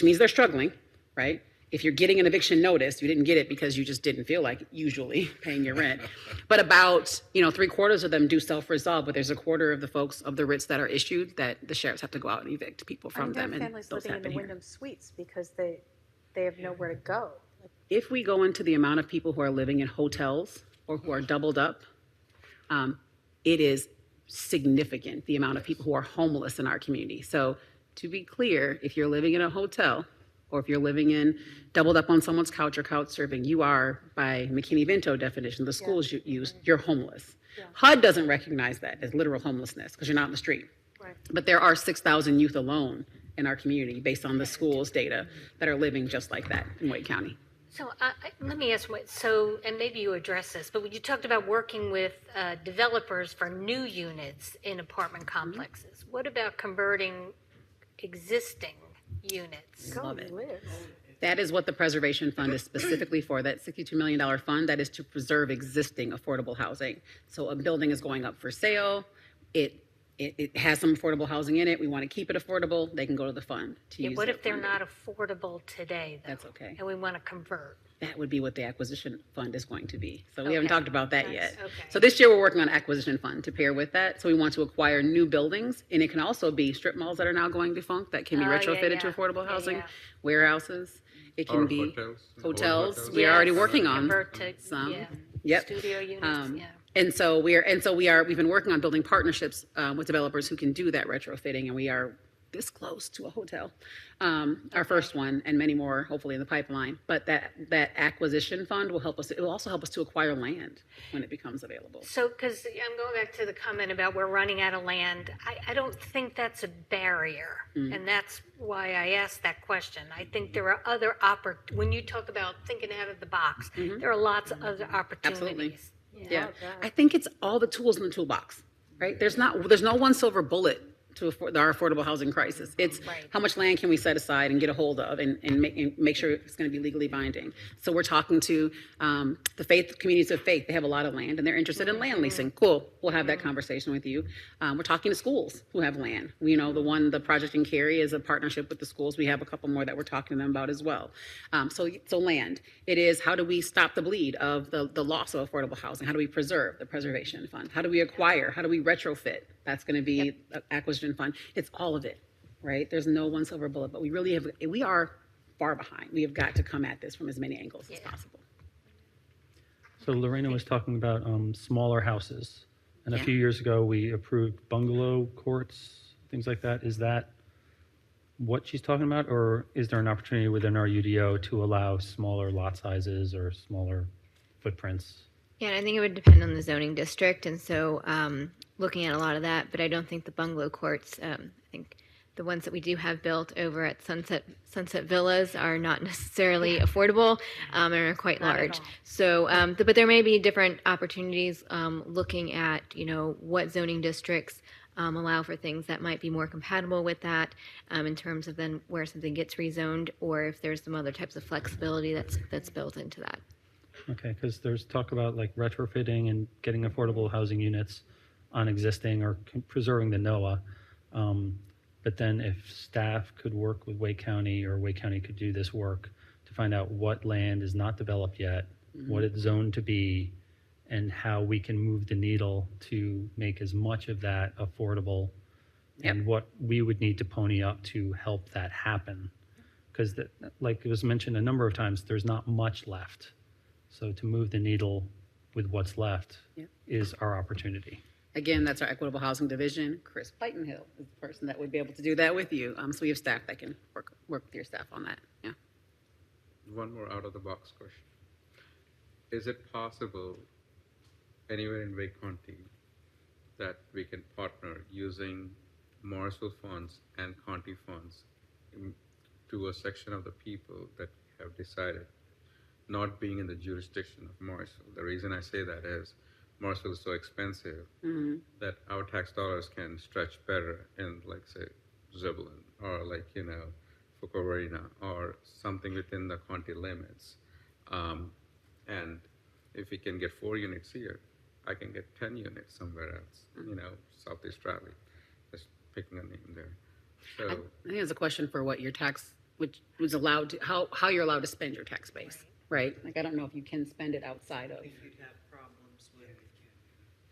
means they're struggling, right? If you're getting an eviction notice, you didn't get it because you just didn't feel like usually paying your rent. But about 3/4 of them do self-resolve, but there's a quarter of the folks of the writs that are issued that the sheriffs have to go out and evict people from them. And families living in the Wyndham Suites because they have nowhere to go. If we go into the amount of people who are living in hotels or who are doubled up, it is significant, the amount of people who are homeless in our community. So to be clear, if you're living in a hotel, or if you're living in doubled up on someone's couch or couch surfing, you are, by McKinney-Vento definition, the schools you use, you're homeless. HUD doesn't recognize that as literal homelessness because you're not in the street. Right. But there are 6,000 youth alone in our community based on the schools data that are living just like that in Wake County. So let me ask, and maybe you address this, but when you talked about working with developers for new units in apartment complexes, what about converting existing units? Love it. That is what the preservation fund is specifically for. That $62 million fund, that is to preserve existing affordable housing. So a building is going up for sale. It has some affordable housing in it. We want to keep it affordable. They can go to the fund to use. What if they're not affordable today, though? That's okay. And we want to convert? That would be what the acquisition fund is going to be. So we haven't talked about that yet. Okay. So this year we're working on acquisition fund to pair with that. So we want to acquire new buildings, and it can also be strip malls that are now going defunct that can be retrofitted to affordable housing, warehouses. It can be hotels. We are already working on Convert to, some. studio units, And so we've been working on building partnerships with developers who can do that retrofitting, and we are this close to a hotel, our first one, and many more hopefully in the pipeline. But that acquisition fund will help us. It will also help us to acquire land when it becomes available. So, because I'm going back to the comment about we're running out of land, I don't think that's a barrier, and that's why I asked that question. I think there are other when you talk about thinking out of the box, there are lots of other opportunities. Absolutely. Yeah. I think it's all the tools in the toolbox, right? There's no one silver bullet to our affordable housing crisis. It's Right. how much land can we set aside and get a hold of and make sure it's going to be legally binding. So we're talking to the communities of faith. They have a lot of land and they're interested in land leasing. Cool. We'll have that conversation with you. We're talking to schools who have land. The project in Cary is a partnership with the schools. We have a couple more that we're talking to them about as well. So land. It is, how do we stop the bleed of the loss of affordable housing? How do we preserve the preservation fund? How do we acquire? How do we retrofit? That's going to be an acquisition fund. It's all of it, right? There's no one silver bullet, but we are far behind. We have got to come at this from as many angles as possible. So Lorena was talking about smaller houses. And a Yeah. few years ago, we approved bungalow courts, things like that. Is that what she's talking about? Or is there an opportunity within our UDO to allow smaller lot sizes or smaller footprints? Yeah, and I think it would depend on the zoning district, and so looking at a lot of that, but I don't think the bungalow courts, I think the ones that we do have built over at Sunset Villas are not necessarily affordable and are quite Not at large. all. So, but there may be different opportunities looking at, what zoning districts allow for things that might be more compatible with that in terms of then where something gets rezoned, or if there's some other types of flexibility that's built into that. Okay, because there's talk about like retrofitting and getting affordable housing units on existing or preserving the NOAA. But then if staff could work with Wake County or Wake County could do this work to find out what land is not developed yet, what it's zoned to be, and how we can move the needle to make as much of that affordable and what we would need to pony up to help that happen. Because like it was mentioned a number of times, there's not much left. So to move the needle with what's left is our opportunity. Again, that's our Equitable Housing Division. Chris Whitenhill is the person that would be able to do that with you. So we have staff that can work with your staff on that. Yeah. One more out of the box question. Is it possible anywhere in Wake County that we can partner using Morrisville funds and county funds to a section of the people that have decided not being in the jurisdiction of Morrisville? The reason I say that is Morrisville is so expensive that our tax dollars can stretch better in, like, say, Zebulon or Fuquay-Varina or something within the county limits. And if we can get 4 units here, I can get 10 units somewhere else, Southeast Raleigh, just picking a name there. So I think it's a question for what your tax, which was allowed to, how you're allowed to spend your tax base, right? Like, I don't know if you can spend it outside of. If you'd have problems with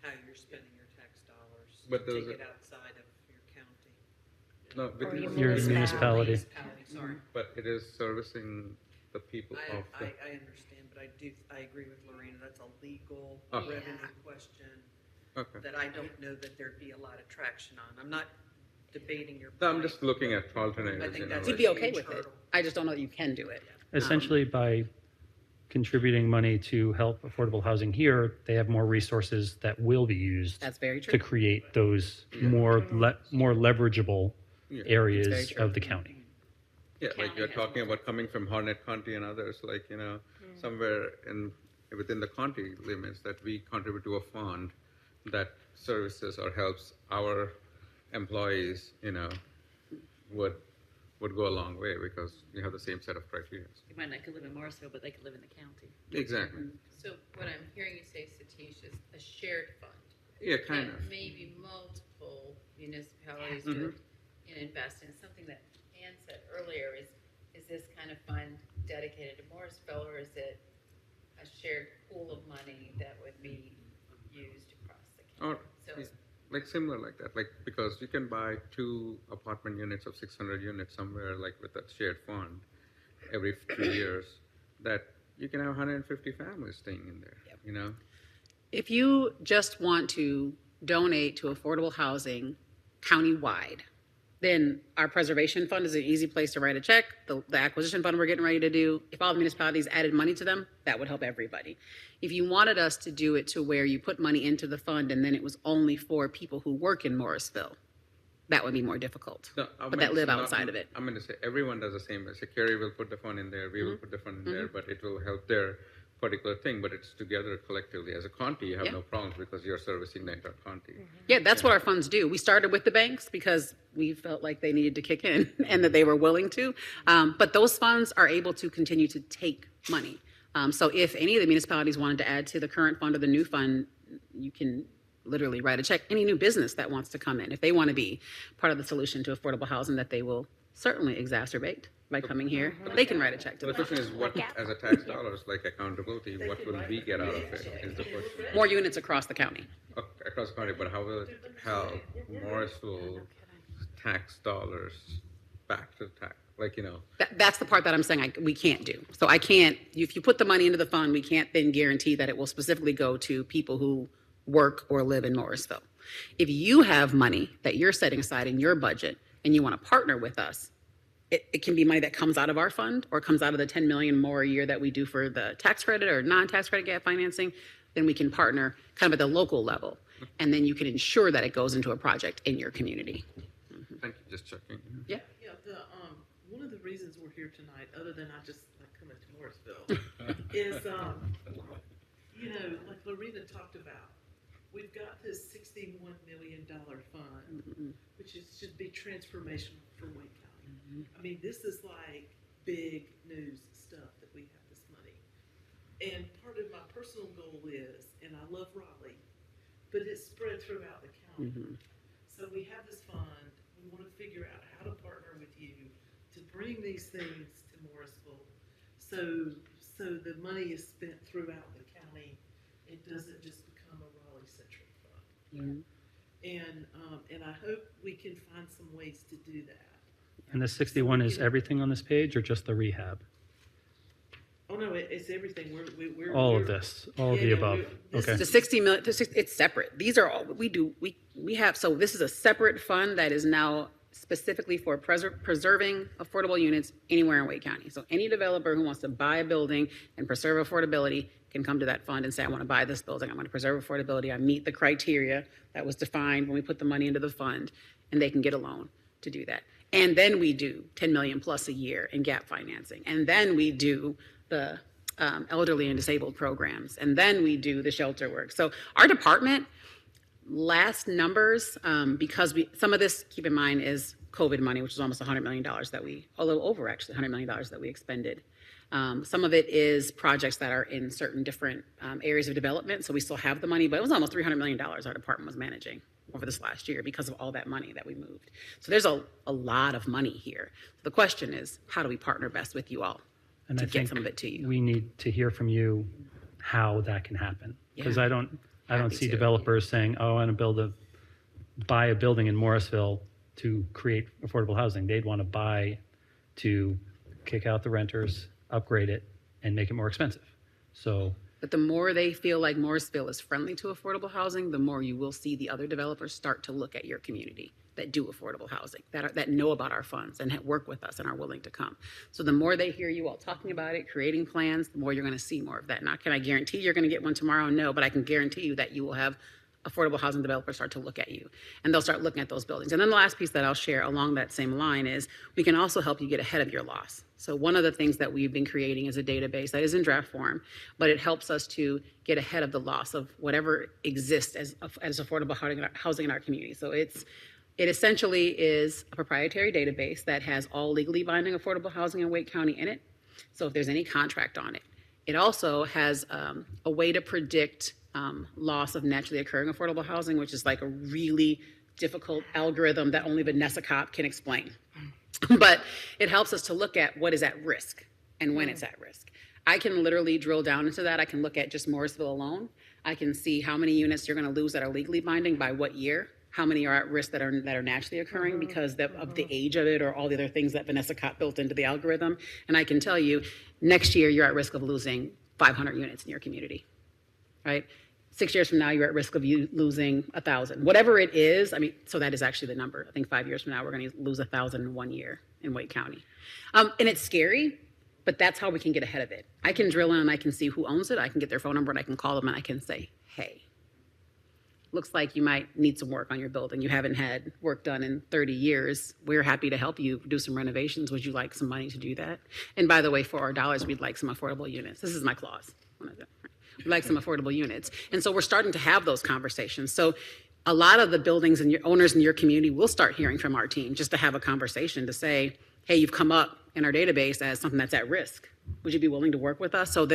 how you're spending your tax dollars, But those take are- it outside of your county. no, within your the Your municipality. municipality. Sorry. but it is servicing the people of the. I understand, but I agree with Lorena, that's a legal Okay. revenue question Okay. that I don't know that there'd be a lot of traction on. I'm not debating your No, I'm point. just looking at alternatives. I think that's You'd a be okay huge with it. hurdle. I just don't know that you can do it. Essentially, by contributing money to help affordable housing here, they have more resources that will be used That's very to true. create those more leverageable Yeah. areas That's very true. of the county. Yeah, like you're talking about coming from Harnett County and others, somewhere within the county limits that we contribute to a fund that services or helps our employees, would go a long way because you have the same set of criteria. They might not could live in Morrisville, but they could live in the county. Exactly. So what I'm hearing you say, Satish, is a shared fund. Yeah, kind That of. maybe multiple municipalities Mhm. would invest in. Something that Ann said earlier is this kind of fund dedicated to Morrisville, or is it a shared pool of money that would be used across the Or county? So similar like that, because you can buy 2 apartment units of 600 units somewhere with a shared fund every 2 years, that you can have 150 families staying in there, If you just want to donate to affordable housing countywide, then our preservation fund is an easy place to write a check. The acquisition fund we're getting ready to do, if all the municipalities added money to them, that would help everybody. If you wanted us to do it to where you put money into the fund and then it was only for people who work in Morrisville, that would be more difficult. No, But that live outside of it. I'm going to say everyone does the same. Security will put the fund in there. We will put the fund in there, but it will help their particular thing, but it's together collectively. As a county, you have Yeah. no problems because you're servicing the entire county. Yeah, that's what our funds do. We started with the banks because we felt like they needed to kick in and that they were willing to. But those funds are able to continue to take money. So if any of the municipalities wanted to add to the current fund or the new fund, you can literally write a check. Any new business that wants to come in, if they want to be part of the solution to affordable housing that they will certainly exacerbate by coming here, they can write a check to So the them. question is, what, as a tax dollars, like accountability, what will we get out of it, is the question. More units across the county. Across the county, but how will it help Morrisville tax dollars back to the tax, like, That's the part that I'm saying we can't do. So I can't, if you put the money into the fund, we can't then guarantee that it will specifically go to people who work or live in Morrisville. If you have money that you're setting aside in your budget and you want to partner with us, it can be money that comes out of our fund or comes out of the 10 million more a year that we do for the tax credit or non-tax credit gap financing. Then we can partner kind of at the local level, and then you can ensure that it goes into a project in your community. Thank you, just checking. Yeah. Yeah, one of the reasons we're here tonight, other than I just like coming to Morrisville, is, like Lorena talked about, we've got this $61 million fund, which should be transformational for Wayne County. I mean, this is like big news stuff that we have this money. And part of my personal goal is, and I love Raleigh, but it's spread throughout the county. So we have this fund. We want to figure out how to partner with you to bring these things to Morrisville. So the money is spent throughout the county. It doesn't just become a Raleigh-centric fund. And I hope we can find some ways to do that. And the 61 is everything on this page or just the rehab? Oh, no, it's everything. We're All of this, all of the above. Okay. The 60 million, it's separate. These are all we do. We have, so this is a separate fund that is now specifically for preserving affordable units anywhere in Wake County. So any developer who wants to buy a building and preserve affordability can come to that fund and say, I want to buy this building. I want to preserve affordability. I meet the criteria that was defined when we put the money into the fund, and they can get a loan to do that. And then we do 10 million plus a year in gap financing. And then we do the elderly and disabled programs. And then we do the shelter work. So our department, last numbers, because some of this, keep in mind, is COVID money, which is almost $100 million that a little over actually, $100 million that we expended. Some of it is projects that are in certain different areas of development. So we still have the money, but it was almost $300 million our department was managing over this last year because of all that money that we moved. So there's a lot of money here. The question is, how do we partner best with you all And to I get think some of it to you? we need to hear from you how that can happen. Because Yeah. I don't Happy see to. developers saying, oh, I want to buy a building in Morrisville to create affordable housing. They'd want to buy to kick out the renters, upgrade it, and make it more expensive. So But the more they feel like Morrisville is friendly to affordable housing, the more you will see the other developers start to look at your community that do affordable housing, that know about our funds and work with us and are willing to come. So the more they hear you all talking about it, creating plans, the more you're going to see more of that. Now, can I guarantee you're going to get one tomorrow? No, but I can guarantee you that you will have affordable housing developers start to look at you, and they'll start looking at those buildings. And then the last piece that I'll share along that same line is we can also help you get ahead of your loss. So one of the things that we've been creating is a database that is in draft form, but it helps us to get ahead of the loss of whatever exists as affordable housing in our community. So it essentially is a proprietary database that has all legally binding affordable housing in Wake County in it. So if there's any contract on it, it also has a way to predict loss of naturally occurring affordable housing, which is like a really difficult algorithm that only Vanessa Kopp can explain. But it helps us to look at what is at risk and when it's at risk. I can literally drill down into that. I can look at just Morrisville alone. I can see how many units you're going to lose that are legally binding by what year, how many are at risk that are naturally occurring because of the age of it or all the other things that Vanessa Kopp built into the algorithm. And I can tell you, next year you're at risk of losing 500 units in your community, right? 6 years from now, you're at risk of you losing 1,000. Whatever it is, I mean, so that is actually the number. I think 5 years from now, we're going to lose 1,000 in 1 year in Wake County. And it's scary, but that's how we can get ahead of it. I can drill in and I can see who owns it. I can get their phone number and I can call them and I can say, hey, looks like you might need some work on your building. You haven't had work done in 30 years. We're happy to help you do some renovations. Would you like some money to do that? And by the way, for our dollars, we'd like some affordable units. This is my clause. We like some affordable units. And so we're starting to have those conversations. So a lot of the buildings and your owners in your community will start hearing from our team just to have a conversation to say, hey, you've come up in our database as something that's at risk. Would you be willing to work with us? So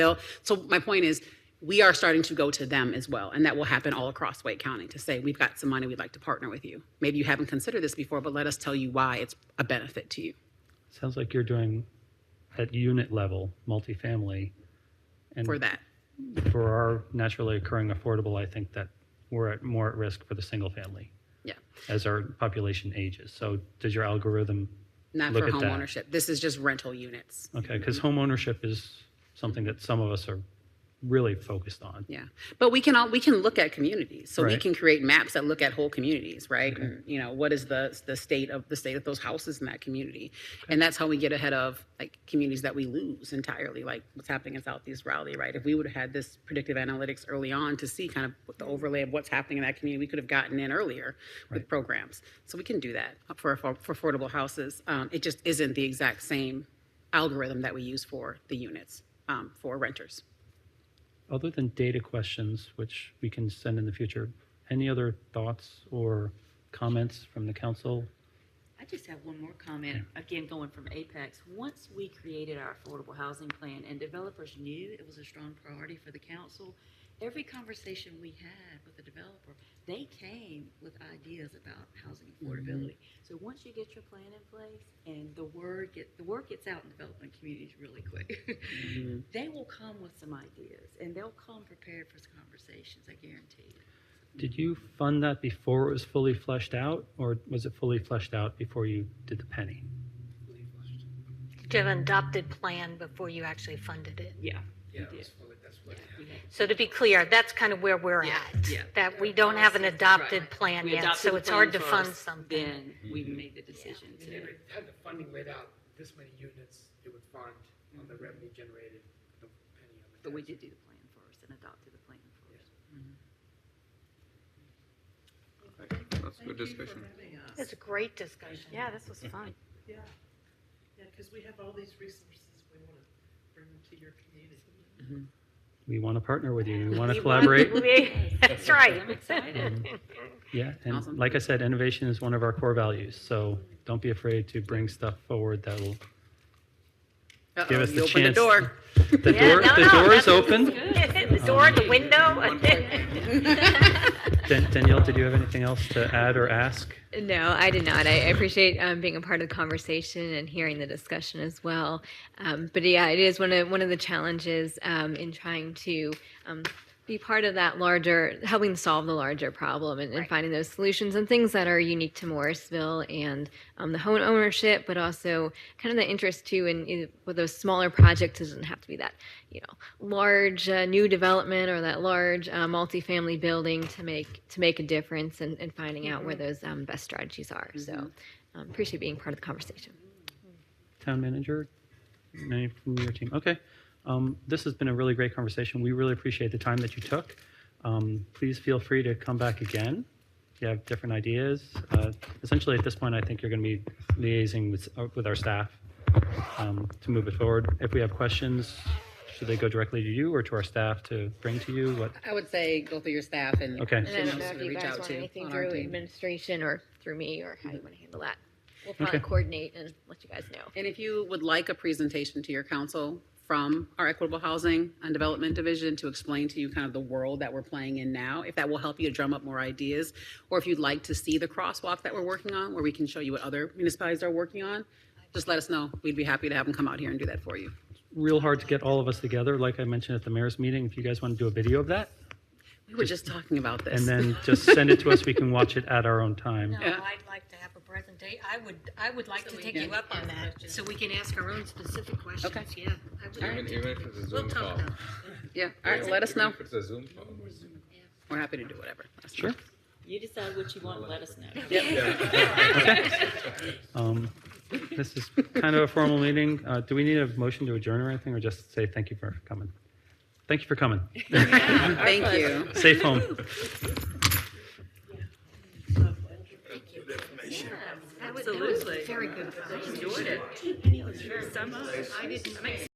my point is, we are starting to go to them as well. And that will happen all across Wake County to say, we've got some money, we'd like to partner with you. Maybe you haven't considered this before, but let us tell you why it's a benefit to you. Sounds like you're doing at unit level, multifamily. And For that. for our naturally occurring affordable, I think that we're more at risk for the single family. Yeah. As our population ages. So does your algorithm Not look for at home that? ownership. This is just rental units. Okay, because home ownership is something that some of us are really focused on. Yeah, but we can look at communities, so we Right. can create maps that look at whole communities, right? And, what is the state of those houses in that community, and that's how we get ahead of like communities that we lose entirely, like what's happening in Southeast Raleigh, right? If we would have had this predictive analytics early on to see kind of what the overlay of what's happening in that community, we could have gotten in earlier with programs. So we can do that for affordable houses. It just isn't the exact same algorithm that we use for the units for renters. Other than data questions, which we can send in the future, any other thoughts or comments from the council? I just have one more comment, again, going from Apex. Once we created our affordable housing plan and developers knew it was a strong priority for the council, every conversation we had with the developer, they came with ideas about housing affordability. So once you get your plan in place and the word gets out in development communities really quick, they will come with some ideas and they'll come prepared for some conversations, I guarantee you. Did you fund that before it was fully fleshed out, or was it fully fleshed out before you did the penny? To have an adopted plan before you actually funded it. Yeah. Yeah, that's what. So to be clear, that's kind of where we're at. Yeah. That we don't have an adopted plan We yet, adopted so the it's plan hard to fund first, something. Then we made the decision And to. if it had the funding laid out, this many units, it would fund on the revenue generated, no penny on the. But we tax. did do the plan first and adopted the plan first. That's a good discussion. It's a great discussion. Yeah, this was fun. Yeah, yeah, because we have all these resources, we want to bring them to your community. We want to partner with you. We want to We collaborate. That's right. I'm excited. Yeah, and Awesome. like I said, innovation is one of our core values. So don't be afraid to bring stuff forward that will give us You the opened chance. the door. The Yeah, door, no, the no, door is that's open. The door, the window. Danielle, did you have anything else to add or ask? No, I did not. I appreciate being a part of the conversation and hearing the discussion as well. But yeah, it is one of the challenges in trying to be part of that larger, helping solve the larger problem and finding those solutions and things that are unique to Morrisville and the home ownership, but also kind of the interest too in with those smaller projects. It doesn't have to be that large new development or that large multifamily building to make a difference and finding out where those best strategies are. So appreciate being part of the conversation. Town manager, any from your team? Okay. This has been a really great conversation. We really appreciate the time that you took. Please feel free to come back again if you have different ideas. Essentially, at this point, I think you're going to be liaising with our staff to move it forward. If we have questions, should they go directly to you or to our staff to bring to you? What? I would say go through your staff and Okay. And I she don't knows know who if to you reach guys out want to anything on our through team. administration or through me or how you want to handle that. We'll probably Okay. coordinate and let you guys know. And if you would like a presentation to your council from our Equitable Housing and Development Division to explain to you kind of the world that we're playing in now, if that will help you to drum up more ideas, or if you'd like to see the crosswalk that we're working on, where we can show you what other municipalities are working on, just let us know. We'd be happy to have them come out here and do that for you. Real hard to get all of us together, like I mentioned at the mayor's meeting. If you guys want to do a video of that, We were just talking about this. and then just send it to us, we can watch it at our own time. No, I'd like to have a presentation. I would like to take you up on that, so we can ask our own specific questions. Okay. Yeah. I would like to. Even if it's a We'll Zoom talk call. about it. Yeah, all right, let us know. If it's a Zoom call. We're happy to do whatever. Let us know. Sure. You decide what you want and let us know. This is kind of a formal meeting. Do we need a motion to adjourn or anything, or just say thank you for coming? Thank you for coming. Thank you. Safe home. That was very good. I enjoyed it. So much. I didn't.